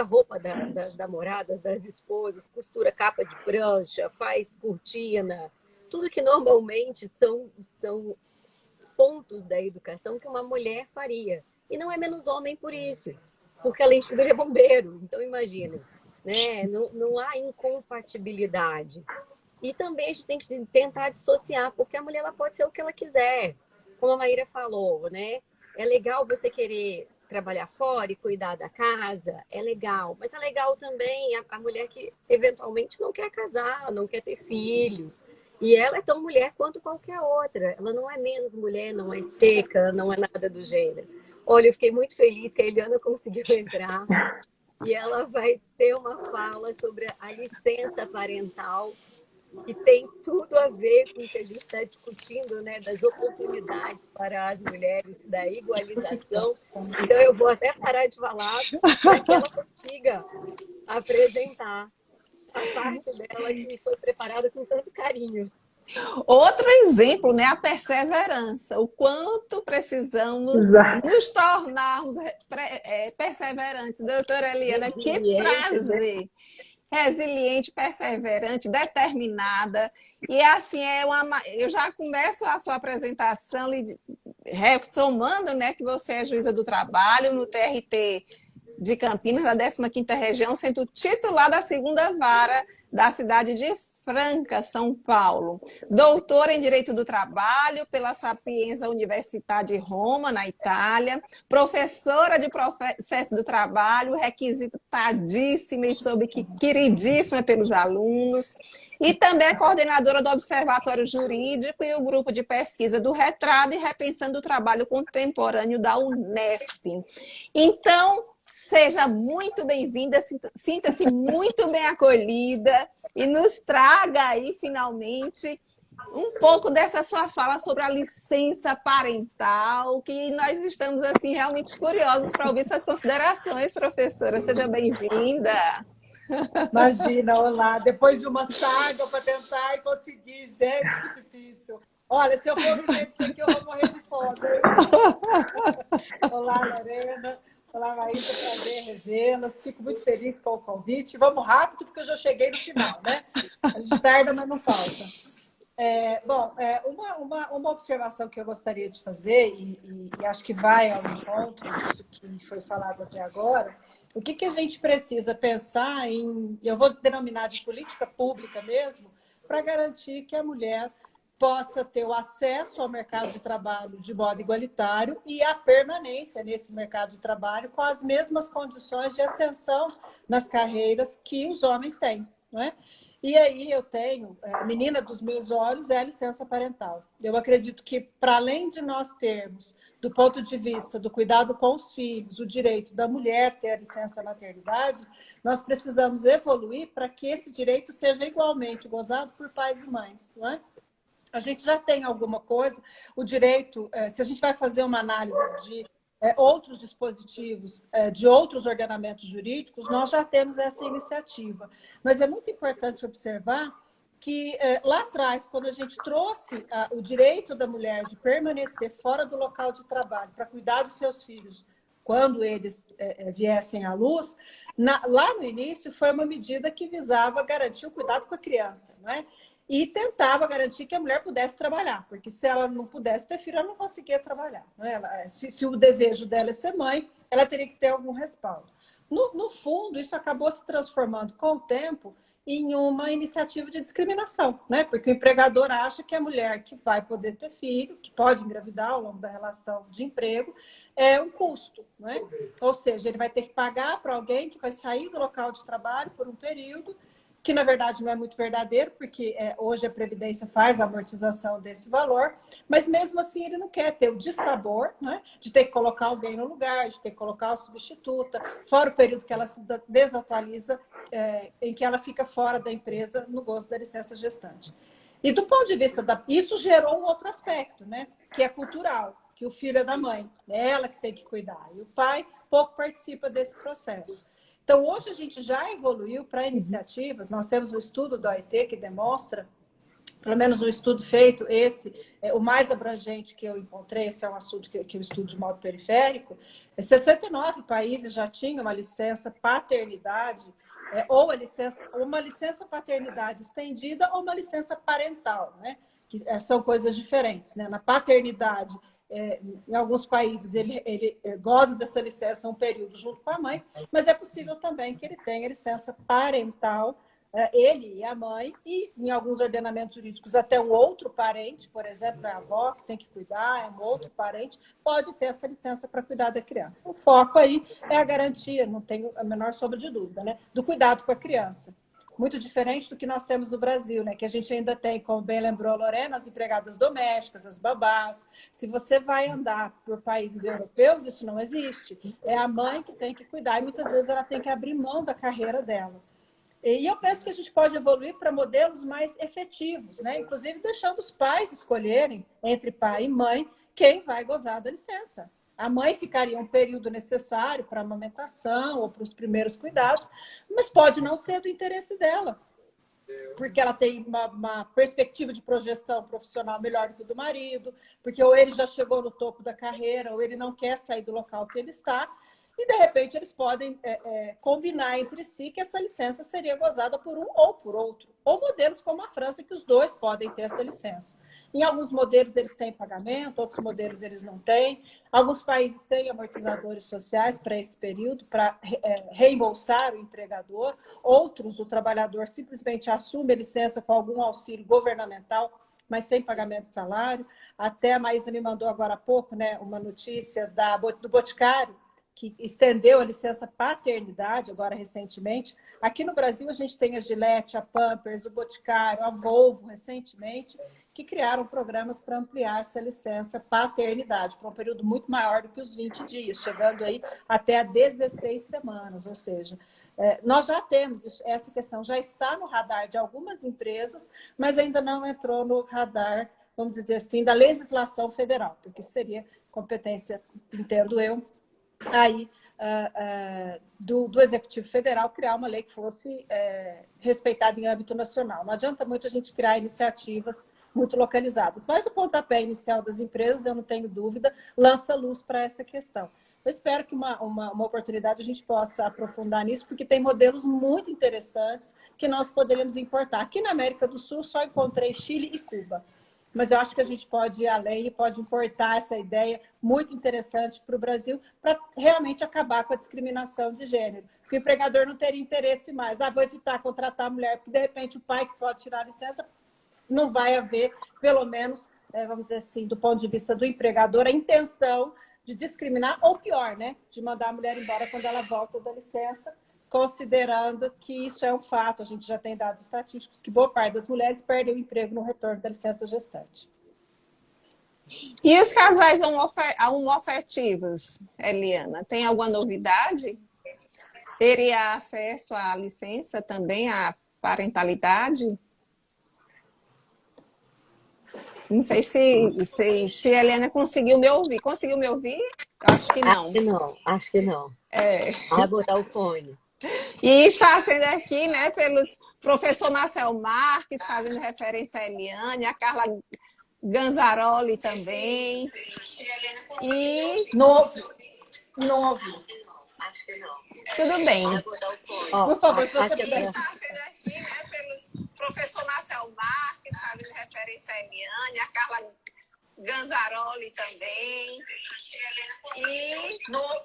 roupa das namoradas, das esposas, costura capa de prancha, faz cortina, tudo que normalmente são pontos da educação que uma mulher faria. E não é menos homem por isso, porque além de tudo ele é bombeiro. Então, imagina. Né? Não há incompatibilidade. E também a gente tem que tentar dissociar, porque a mulher ela pode ser o que ela quiser. Como a Maíra falou, né? É legal você querer trabalhar fora e cuidar da casa, é legal. Mas é legal também a mulher que eventualmente não quer casar, não quer ter filhos. E ela é tão mulher quanto qualquer outra. Ela não é menos mulher, não é seca, não é nada do gênero. Olha, eu fiquei muito feliz que a Eliana conseguiu entrar. E ela vai ter uma fala sobre a licença parental, que tem tudo a ver com o que a gente está discutindo, né? Das oportunidades para as mulheres, da igualização. Então, eu vou até parar de falar para que ela consiga apresentar a parte dela que foi preparada com tanto carinho. Outro exemplo, né? A perseverança. O quanto precisamos nos tornarmos perseverantes. Doutora Eliana, que prazer! Resiliente, perseverante, determinada. E assim, eu já começo a sua apresentação retomando, né, que você é juíza do trabalho no TRT de Campinas, da 15ª Região, sendo titular da 2ª Vara da cidade de Franca, São Paulo. Doutora em Direito do Trabalho pela Sapienza Università de Roma, na Itália. Professora de Processo do Trabalho, requisitadíssima e soube que queridíssima pelos alunos. E também é coordenadora do Observatório Jurídico e o grupo de pesquisa do RETRAB, Repensando o Trabalho Contemporâneo da Unesp. Então, seja muito bem-vinda, sinta-se muito bem acolhida e nos traga aí, finalmente, um pouco dessa sua fala sobre a licença parental, que nós estamos, assim, realmente curiosos para ouvir suas considerações, professora. Seja bem-vinda. Imagina, olá. Depois de uma saga para tentar e conseguir, gente, que difícil. Olha, se eu for viver disso aqui, eu vou morrer de fome. Olá, Lorena. Olá, Maísa, prazer revê-las. Fico muito feliz com o convite. Vamos rápido, porque eu já cheguei no final, né? A gente tarda, mas não falta. Uma observação que eu gostaria de fazer, e acho que vai ao encontro disso que foi falado até agora, o que a gente precisa pensar em, eu vou denominar de política pública mesmo, para garantir que a mulher possa ter o acesso ao mercado de trabalho de modo igualitário e a permanência nesse mercado de trabalho com as mesmas condições de ascensão nas carreiras que os homens têm, não é? E aí eu tenho, a menina dos meus olhos é a licença parental. Eu acredito que, para além de nós termos, do ponto de vista do cuidado com os filhos, o direito da mulher ter a licença maternidade, nós precisamos evoluir para que esse direito seja igualmente gozado por pais e mães, não é? A gente já tem alguma coisa, o direito, se a gente vai fazer uma análise de outros dispositivos, de outros ordenamentos jurídicos, nós já temos essa iniciativa. Mas é muito importante observar que lá atrás, quando a gente trouxe o direito da mulher de permanecer fora do local de trabalho para cuidar dos seus filhos, quando eles viessem à luz, lá no início foi uma medida que visava garantir o cuidado com a criança, não é? E tentava garantir que a mulher pudesse trabalhar, porque se ela não pudesse ter filho, ela não conseguia trabalhar. Não é? Se o desejo dela é ser mãe, ela teria que ter algum respaldo. No fundo, isso acabou se transformando com o tempo em uma iniciativa de discriminação, né? Porque o empregador acha que a mulher que vai poder ter filho, que pode engravidar ao longo da relação de emprego, é um custo, né? Ou seja, ele vai ter que pagar para alguém que vai sair do local de trabalho por um período, que na verdade não é muito verdadeiro, porque hoje a Previdência faz a amortização desse valor, mas mesmo assim ele não quer ter o dissabor, né, de ter que colocar alguém no lugar, de ter que colocar a substituta, fora o período que ela se desatualiza, em que ela fica fora da empresa no gozo da licença gestante. E do ponto de vista isso gerou um outro aspecto, né, que é cultural, que o filho é da mãe, é ela que tem que cuidar, e o pai pouco participa desse processo. Então, hoje a gente já evoluiu para iniciativas, nós temos um estudo da OIT que demonstra, pelo menos um estudo feito, o mais abrangente que eu encontrei, esse é um assunto que eu estudo de modo periférico, 69 países já tinham uma licença paternidade, ou uma licença paternidade estendida ou uma licença parental, né? Que são coisas diferentes, né? Na paternidade, em alguns países ele goza dessa licença um período junto com a mãe, mas é possível também que ele tenha licença parental ele e a mãe, e em alguns ordenamentos jurídicos até um outro parente, por exemplo, a avó que tem que cuidar, é um outro parente, pode ter essa licença para cuidar da criança. O foco aí é a garantia, não tenho a menor sombra de dúvida, né, do cuidado com a criança. Muito diferente do que nós temos no Brasil, né? Que a gente ainda tem, como bem lembrou a Lorena, as empregadas domésticas, as babás. Se você vai andar por países europeus, isso não existe. É a mãe que tem que cuidar e muitas vezes ela tem que abrir mão da carreira dela. E eu penso que a gente pode evoluir para modelos mais efetivos, né? Inclusive deixando os pais escolherem, entre pai e mãe, quem vai gozar da licença. A mãe ficaria um período necessário para a amamentação ou para os primeiros cuidados, mas pode não ser do interesse dela, porque ela tem uma perspectiva de projeção profissional melhor do que do marido, porque ou ele já chegou no topo da carreira, ou ele não quer sair do local que ele está, e de repente eles podem combinar entre si que essa licença seria gozada por um ou por outro, ou modelos como a França, que os dois podem ter essa licença. Em alguns modelos eles têm pagamento, outros modelos eles não têm. Alguns países têm amortizadores sociais para esse período, para reembolsar o empregador. Outros, o trabalhador simplesmente assume a licença com algum auxílio governamental, mas sem pagamento de salário. Até a Maísa me mandou agora há pouco, né, uma notícia do Boticário, que estendeu a licença paternidade, agora recentemente. Aqui no Brasil, a gente tem a Gillette, a Pampers, o Boticário, a Volvo, recentemente, que criaram programas para ampliar essa licença paternidade, para um período muito maior do que os 20 dias, chegando aí até a 16 semanas. Ou seja, nós já temos isso, essa questão, já está no radar de algumas empresas, mas ainda não entrou no radar, vamos dizer assim, da legislação federal, porque seria competência, entendo eu, aí do Executivo Federal criar uma lei que fosse respeitada em âmbito nacional. Não adianta muito a gente criar iniciativas muito localizadas, mas o pontapé inicial das empresas, eu não tenho dúvida, lança luz para essa questão. Eu espero que uma oportunidade a gente possa aprofundar nisso, porque tem modelos muito interessantes que nós poderíamos importar. Aqui na América do Sul só encontrei Chile e Cuba. Mas eu acho que a gente pode ir além e pode importar essa ideia muito interessante para o Brasil para realmente acabar com a discriminação de gênero. Porque o empregador não teria interesse mais. Vou evitar contratar a mulher, porque de repente o pai que pode tirar a licença não vai haver, pelo menos, vamos dizer assim, do ponto de vista do empregador, a intenção de discriminar, ou pior, né, de mandar a mulher embora quando ela volta da licença, considerando que isso é um fato. A gente já tem dados estatísticos que boa parte das mulheres perdem o emprego no retorno da licença gestante. E os casais homoafetivos, Eliana, tem alguma novidade? Teria acesso à licença também, à parentalidade? Não sei se a Eliana conseguiu me ouvir. Conseguiu me ouvir? Acho que não. Acho que não. Vai botar o fone. E está sendo aqui, né, pelos professor Marcel Marques, fazendo referência a Eliane, a Carla Ganzaroli também. E novo. Acho que não. Tudo bem. Por favor, se você Está puder. sendo aqui, né, pelos professor Marcel Marques, fazendo referência a Eliane, a Carla Ganzaroli também. E novo.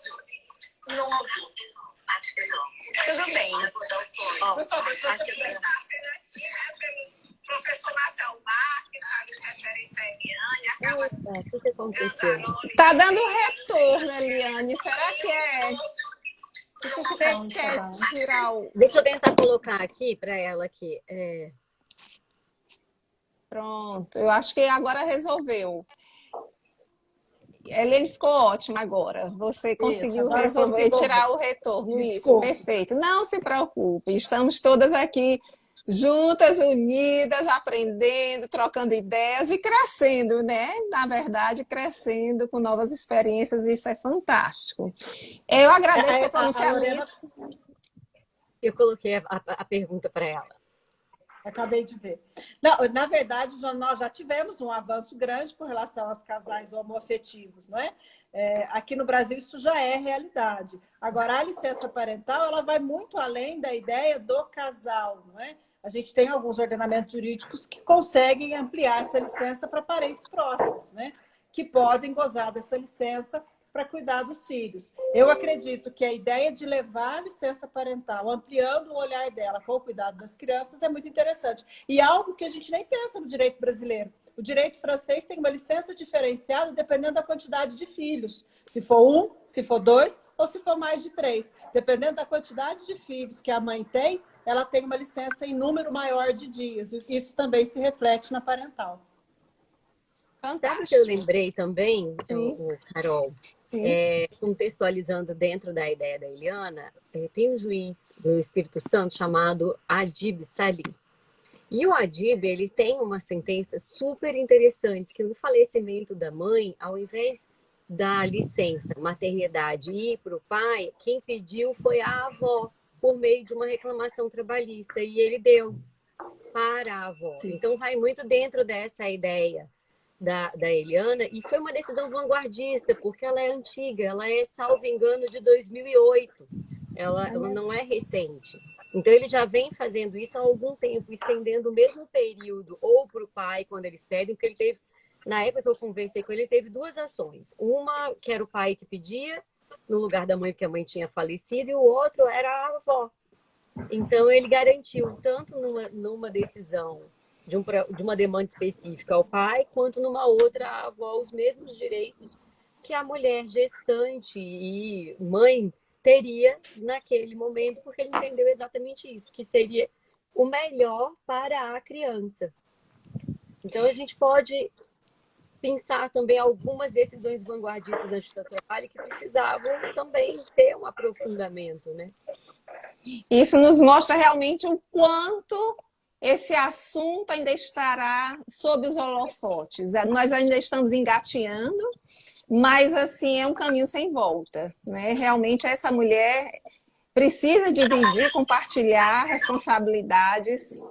Acho que não. Tudo bem. Por favor, se você Está puder. sendo aqui, né, pelos professor Marcel Marques, fazendo referência a Eliane, a Carla O que aconteceu? Ganzaroli. Está dando retorno, Eliane. Será que é? Você quer tirar o... Deixa eu tentar colocar aqui para ela aqui. Pronto, eu acho que agora resolveu. Ele ficou ótimo agora. Você conseguiu agora resolver conseguiu. tirar o retorno. Isso, Desculpa. perfeito. Não se preocupe, estamos todas aqui juntas, unidas, aprendendo, trocando ideias e crescendo, né? Na verdade, crescendo com novas experiências, isso é fantástico. Eu agradeço o pronunciamento. Eu coloquei a pergunta para ela. Acabei de ver. Não, na verdade, nós já tivemos um avanço grande com relação aos casais homoafetivos, não é? Aqui no Brasil isso já é realidade. Agora, a licença parental ela vai muito além da ideia do casal, não é? A gente tem alguns ordenamentos jurídicos que conseguem ampliar essa licença para parentes próximos, né? Que podem gozar dessa licença para cuidar dos filhos. Eu acredito que a ideia de levar a licença parental, ampliando o olhar dela com o cuidado das crianças, é muito interessante. E algo que a gente nem pensa no direito brasileiro. O direito francês tem uma licença diferenciada dependendo da quantidade de filhos. Se for um, se for dois ou se for mais de três. Dependendo da quantidade de filhos que a mãe tem, ela tem uma licença em número maior de dias. Isso também se reflete na parental. Sabe o que eu lembrei também, Carol? Sim. Contextualizando dentro da ideia da Eliana, tem um juiz do Espírito Santo chamado Adib Salim. E o Adib, ele tem uma sentença super interessante, que no falecimento da mãe, ao invés da licença maternidade ir para o pai, quem pediu foi a avó, por meio de uma reclamação trabalhista, e ele deu para a avó. Sim. Então vai muito dentro dessa ideia da Eliana, e foi uma decisão vanguardista, porque ela é antiga, ela é, salvo engano, de 2008. Ela não é recente. Então, ele já vem fazendo isso há algum tempo, estendendo o mesmo período, ou para o pai, quando eles pedem, porque ele teve, na época que eu conversei com ele, ele teve duas ações. Uma, que era o pai que pedia, no lugar da mãe, porque a mãe tinha falecido, e o outro era a avó. Então, ele garantiu, tanto numa decisão de uma demanda específica ao pai, quanto numa outra à avó, os mesmos direitos que a mulher gestante e mãe teria naquele momento, porque ele entendeu exatamente isso, que seria o melhor para a criança. Então, a gente pode pensar também algumas decisões vanguardistas antes do trabalho que precisavam também ter um aprofundamento, né? Isso nos mostra realmente o quanto esse assunto ainda estará sob os holofotes. Nós ainda estamos engateando, mas assim é um caminho sem volta, né? Realmente essa mulher precisa dividir, compartilhar responsabilidades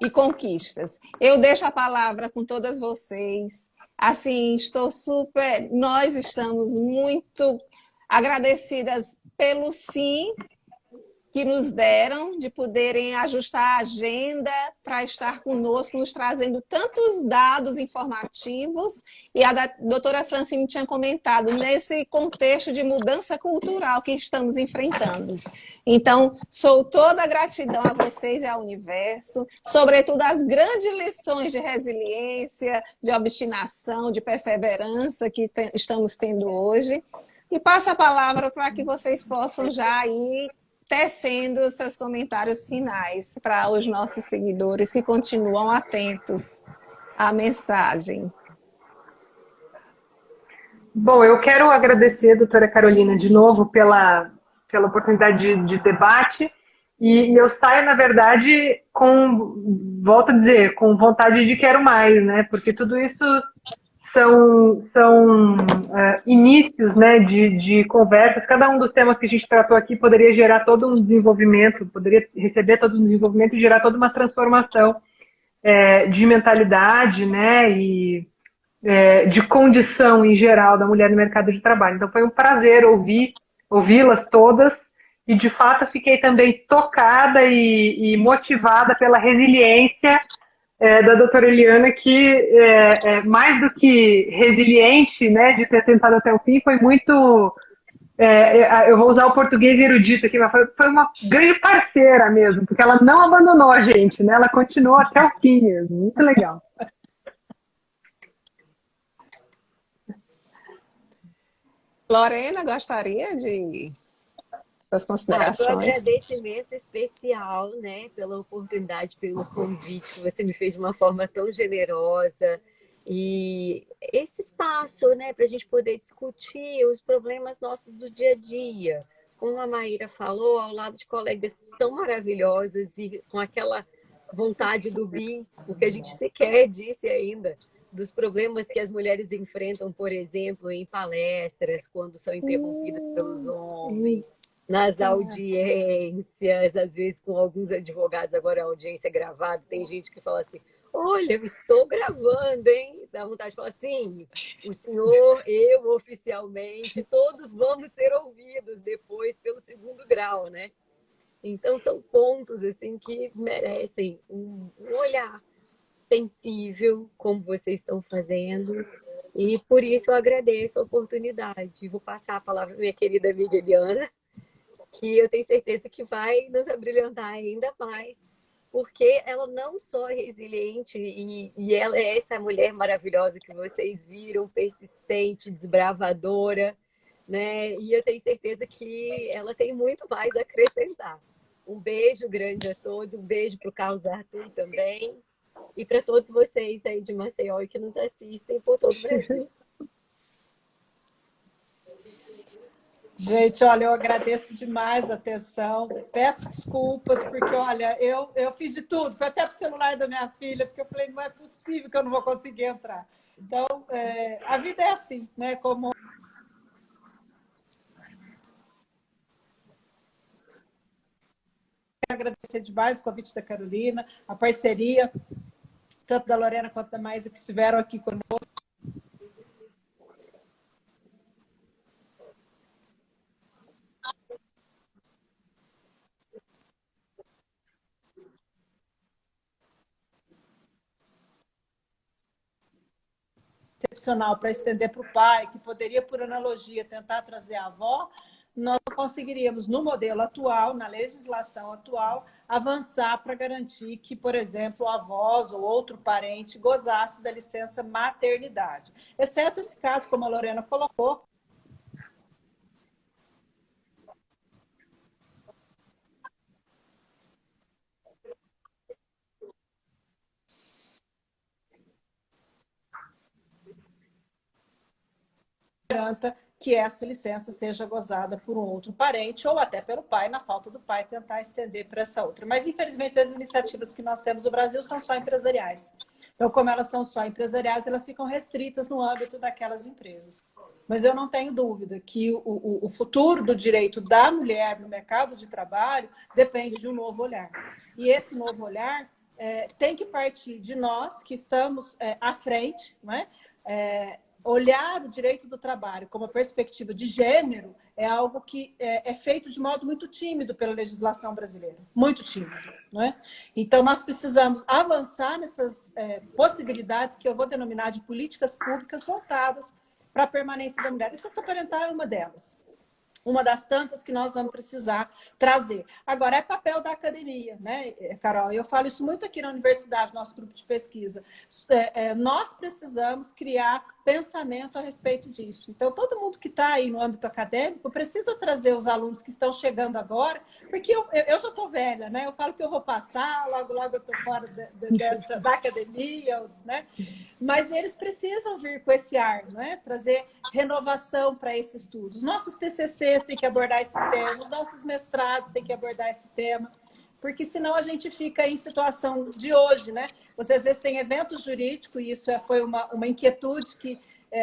e conquistas. Eu deixo a palavra com todas vocês. Assim, nós estamos muito agradecidas pelo sim que nos deram de poderem ajustar a agenda para estar conosco, nos trazendo tantos dados informativos. E a doutora Francine tinha comentado nesse contexto de mudança cultural que estamos enfrentando. Então, sou toda gratidão a vocês e ao universo, sobretudo as grandes lições de resiliência, de obstinação, de perseverança que estamos tendo hoje. E passo a palavra para que vocês possam já ir tecendo seus comentários finais para os nossos seguidores que continuam atentos à mensagem. Bom, eu quero agradecer, doutora Carolina, de novo pela oportunidade de debate, e eu saio, na verdade, volto a dizer, com vontade de quero mais, né? Porque tudo isso são inícios, né, de conversas. Cada um dos temas que a gente tratou aqui poderia gerar todo um desenvolvimento, poderia receber todo um desenvolvimento e gerar toda uma transformação de mentalidade, né, e de condição em geral da mulher no mercado de trabalho. Então foi um prazer ouvi-las todas, e de fato fiquei também tocada e motivada pela resiliência da doutora Eliana, que mais do que resiliente, né, de ter tentado até o fim, foi muito, eu vou usar o português erudito aqui, mas foi uma grande parceira mesmo, porque ela não abandonou a gente, né, ela continuou até o fim mesmo, muito legal. Lorena, gostaria de suas considerações? Um agradecimento especial, né, pela oportunidade, pelo convite que você me fez de uma forma tão generosa, e esse espaço, né, para a gente poder discutir os problemas nossos do dia a dia. Como a Maíra falou, ao lado de colegas tão maravilhosas e com aquela vontade do bis, porque a gente sequer disse ainda dos problemas que as mulheres enfrentam, por exemplo, em palestras, quando são interrompidas pelos homens, nas audiências, às vezes com alguns advogados, agora a audiência é gravada, tem gente que fala assim, olha, eu estou gravando, hein? Dá vontade de falar assim, o senhor, eu, oficialmente, todos vamos ser ouvidos depois pelo segundo grau, né? Então, são pontos assim que merecem um olhar sensível, como vocês estão fazendo, E por isso eu agradeço a oportunidade. Vou passar a palavra para minha querida amiga Eliana, que eu tenho certeza que vai nos abrilhantar ainda mais, porque ela não só é resiliente, e ela é essa mulher maravilhosa que vocês viram, persistente, desbravadora, né? E eu tenho certeza que ela tem muito mais a acrescentar. Um beijo grande a todos, um beijo para o Carlos Arthur também, e para todos vocês aí de Maceió e que nos assistem por todo o Brasil. Gente, olha, eu agradeço demais a atenção, peço desculpas, porque, olha, eu fiz de tudo, foi até para o celular da minha filha, porque eu falei, não é possível que eu não vou conseguir entrar. Então, a vida é assim, né? Como agradecer demais o convite da Carolina, a parceria, tanto da Lorena quanto da Maísa, que estiveram aqui conosco. Excepcional para estender para o pai, que poderia, por analogia, tentar trazer a avó, nós não conseguiríamos, no modelo atual, na legislação atual, avançar para garantir que, por exemplo, avós ou outro parente gozasse da licença maternidade. Exceto esse caso, como a Lorena colocou, garanta que essa licença seja gozada por um outro parente ou até pelo pai, na falta do pai, tentar estender para essa outra. Mas, infelizmente, as iniciativas que nós temos no Brasil são só empresariais. Então, como elas são só empresariais, elas ficam restritas no âmbito daquelas empresas. Mas eu não tenho dúvida que o futuro do direito da mulher no mercado de trabalho depende de um novo olhar. E esse novo olhar tem que partir de nós, que estamos à frente, não é? Olhar o direito do trabalho como perspectiva de gênero é algo que é feito de modo muito tímido pela legislação brasileira, muito tímido, não é? Então, nós precisamos avançar nessas possibilidades que eu vou denominar de políticas públicas voltadas para a permanência da mulher. Licença parental é uma delas. Uma das tantas que nós vamos precisar trazer. Agora, é papel da academia, né, Carol? Eu falo isso muito aqui na universidade, nosso grupo de pesquisa. Nós precisamos criar pensamento a respeito disso. Então, todo mundo que está aí no âmbito acadêmico precisa trazer os alunos que estão chegando agora, porque eu já estou velha, né? Eu falo que eu vou passar, logo eu estou fora da academia, né? Mas eles precisam vir com esse ar, né? Trazer renovação para esse estudo. Os nossos TCCs têm que abordar esse tema, os nossos mestrados têm que abordar esse tema, porque senão a gente fica em situação de hoje, né? Você às vezes tem evento jurídico, e isso foi uma inquietude que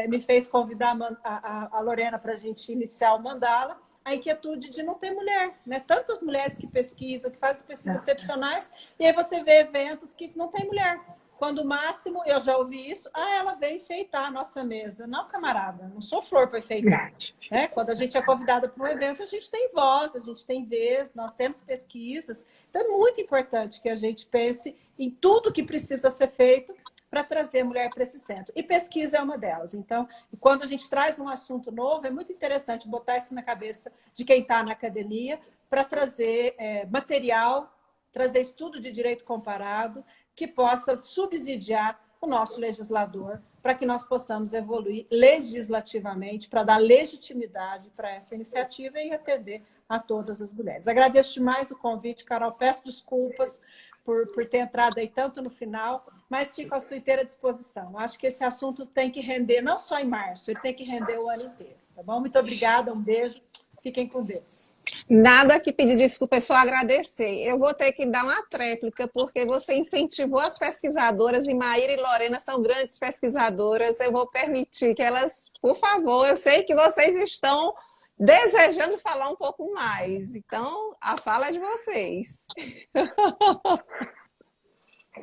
me fez convidar a Lorena para a gente iniciar o Mandala, a inquietude de não ter mulher, né? Tantas mulheres que pesquisam, que fazem pesquisas excepcionais, e aí você vê eventos que não tem mulher. Quando o máximo, eu já ouvi isso, ela veio enfeitar a nossa mesa. Não, camarada, não sou flor para enfeitar. Né? Quando a gente é convidada para um evento, a gente tem voz, a gente tem vez, nós temos pesquisas. Então, é muito importante que a gente pense em tudo que precisa ser feito para trazer a mulher para esse centro. E pesquisa é uma delas. Então, quando a gente traz um assunto novo, é muito interessante botar isso na cabeça de quem está na academia para trazer material, trazer estudo de direito comparado, que possa subsidiar o nosso legislador para que nós possamos evoluir legislativamente, para dar legitimidade para essa iniciativa e atender a todas as mulheres. Agradeço demais o convite, Carol, peço desculpas por ter entrado aí tanto no final, mas fico à sua inteira disposição. Acho que esse assunto tem que render, não só em março, ele tem que render o ano inteiro. Tá bom? Muito obrigada, um beijo, fiquem com Deus. Nada que pedir desculpa, é só agradecer. Eu vou ter que dar uma tréplica, porque você incentivou as pesquisadoras, e Maíra e Lorena são grandes pesquisadoras. Eu vou permitir que elas, por favor, eu sei que vocês estão desejando falar um pouco mais. Então, a fala é de vocês.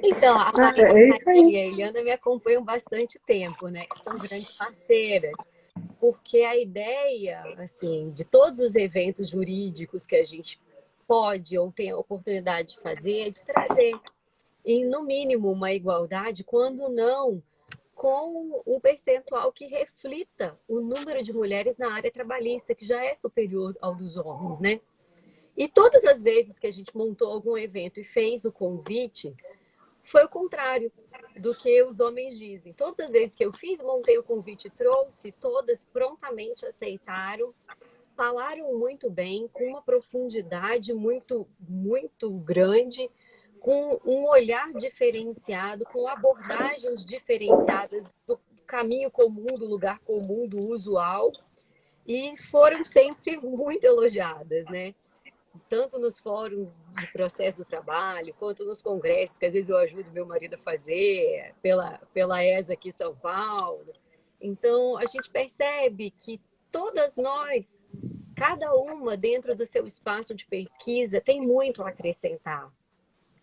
Então, a Maíra e a Eliana me acompanham bastante tempo, né? São grandes parceiras. Porque a ideia, assim, de todos os eventos jurídicos que a gente pode ou tem a oportunidade de fazer é de trazer, no mínimo, uma igualdade, quando não com um percentual que reflita o número de mulheres na área trabalhista, que já é superior ao dos homens, né? E todas as vezes que a gente montou algum evento e fez o convite, foi o contrário do que os homens dizem. Todas as vezes que eu fiz, montei o convite e trouxe, todas prontamente aceitaram, falaram muito bem, com uma profundidade muito, muito grande, com um olhar diferenciado, com abordagens diferenciadas do caminho comum, do lugar comum, do usual, e foram sempre muito elogiadas, né? Tanto nos fóruns de processo do trabalho, quanto nos congressos, que às vezes eu ajudo meu marido a fazer, pela ESA aqui em São Paulo. Então, a gente percebe que todas nós, cada uma dentro do seu espaço de pesquisa, tem muito a acrescentar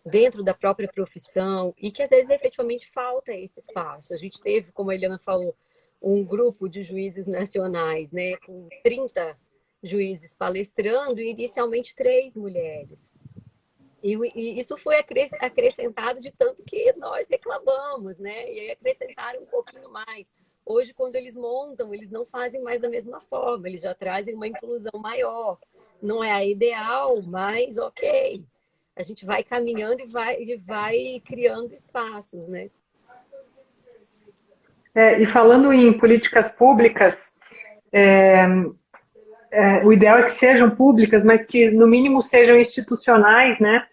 dentro da própria profissão e que às vezes efetivamente falta esse espaço. A gente teve, como a Eliana falou, um grupo de juízes nacionais, né, com 30 juízes palestrando e inicialmente 3 mulheres. E isso foi acrescentado de tanto que nós reclamamos, né? E aí acrescentaram um pouquinho mais. Hoje, quando eles montam, eles não fazem mais da mesma forma, eles já trazem uma inclusão maior. Não é a ideal, mas ok. A gente vai caminhando e vai criando espaços, né? E falando em políticas públicas, o ideal é que sejam públicas, mas que no mínimo sejam institucionais, né?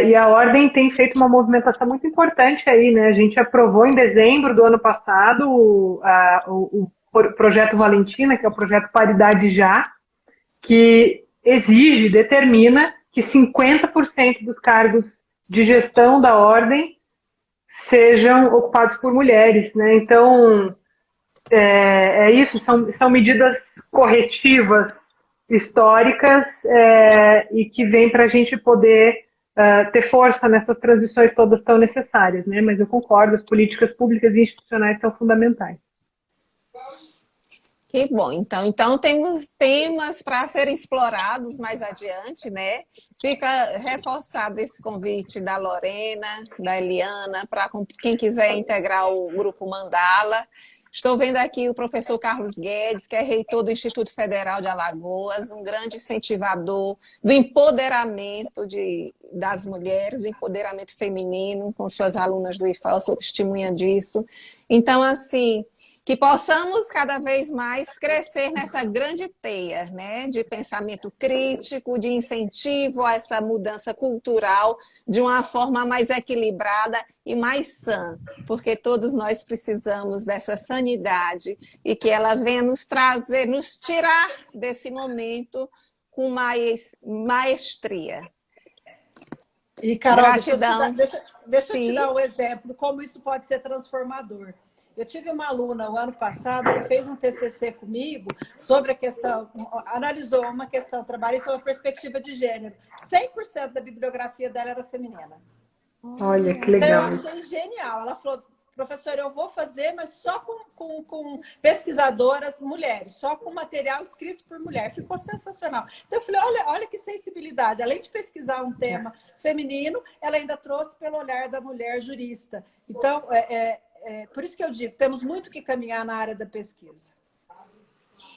E a Ordem tem feito uma movimentação muito importante aí, né? A gente aprovou em dezembro do ano passado o projeto Valentina, que é o projeto Paridade Já, que exige, determina que 50% dos cargos de gestão da Ordem sejam ocupados por mulheres, né? Então, isso, são medidas corretivas históricas e que vêm para a gente poder ter força nessas transições todas tão necessárias, né? Mas eu concordo, as políticas públicas e institucionais são fundamentais. Que bom, então temos temas para serem explorados mais adiante, né? Fica reforçado esse convite da Lorena, da Eliana, para quem quiser integrar o Grupo Mandala. Estou vendo aqui o professor Carlos Guedes, que é reitor do Instituto Federal de Alagoas, um grande incentivador do empoderamento das mulheres, do empoderamento feminino, com suas alunas do IFAL, eu sou testemunha disso. Então, assim, que possamos cada vez mais crescer nessa grande teia, né, de pensamento crítico, de incentivo a essa mudança cultural de uma forma mais equilibrada e mais sã, porque todos nós precisamos dessa sanidade e que ela venha nos trazer, nos tirar desse momento com mais maestria. E, Carol, gratidão. Deixa eu te dar um exemplo, como isso pode ser transformador. Eu tive uma aluna o ano passado que fez um TCC comigo sobre a questão, analisou uma questão, trabalhei sobre a perspectiva de gênero. 100% da bibliografia dela era feminina. Olha, que legal. Então, eu achei genial. Ela falou, professora, eu vou fazer, mas só com pesquisadoras mulheres, só com material escrito por mulher. Ficou sensacional. Então, eu falei, olha que sensibilidade. Além de pesquisar um tema feminino, ela ainda trouxe pelo olhar da mulher jurista. Então, por isso que eu digo, temos muito que caminhar na área da pesquisa.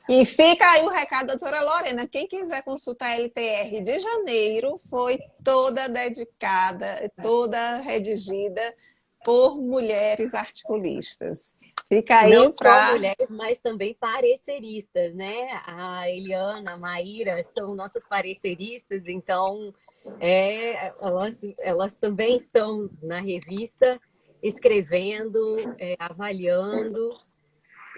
E fica aí o recado, doutora Lorena, quem quiser consultar a LTR de janeiro, foi toda dedicada, toda redigida por mulheres articulistas. Fica aí não só mulheres, mas também pareceristas, né? A Eliana, a Maíra são nossas pareceristas, então elas também estão na revista escrevendo, avaliando,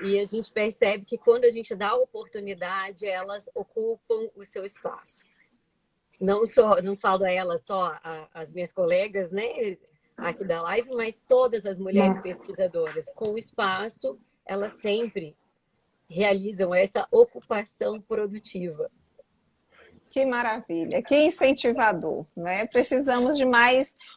e a gente percebe que quando a gente dá a oportunidade, elas ocupam o seu espaço. Não falo a elas só, as minhas colegas, né, aqui da live, mas todas as mulheres pesquisadoras com espaço, elas sempre realizam essa ocupação produtiva. Que maravilha, que incentivador, né? Precisamos de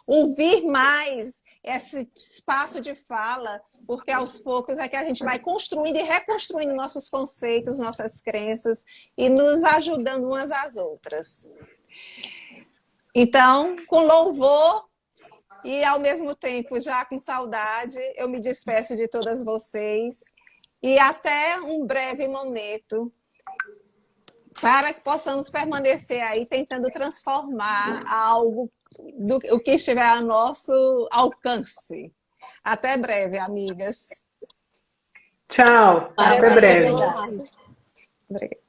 ouvir mais esse espaço de fala, porque aos poucos é que a gente vai construindo e reconstruindo nossos conceitos, nossas crenças e nos ajudando umas às outras. Então, com louvor, E, ao mesmo tempo, já com saudade, eu me despeço de todas vocês. E até um breve momento, para que possamos permanecer aí tentando transformar algo do o que estiver a nosso alcance. Até breve, amigas. Tchau, até Parabéns breve. pela Obrigada. live. Obrigada.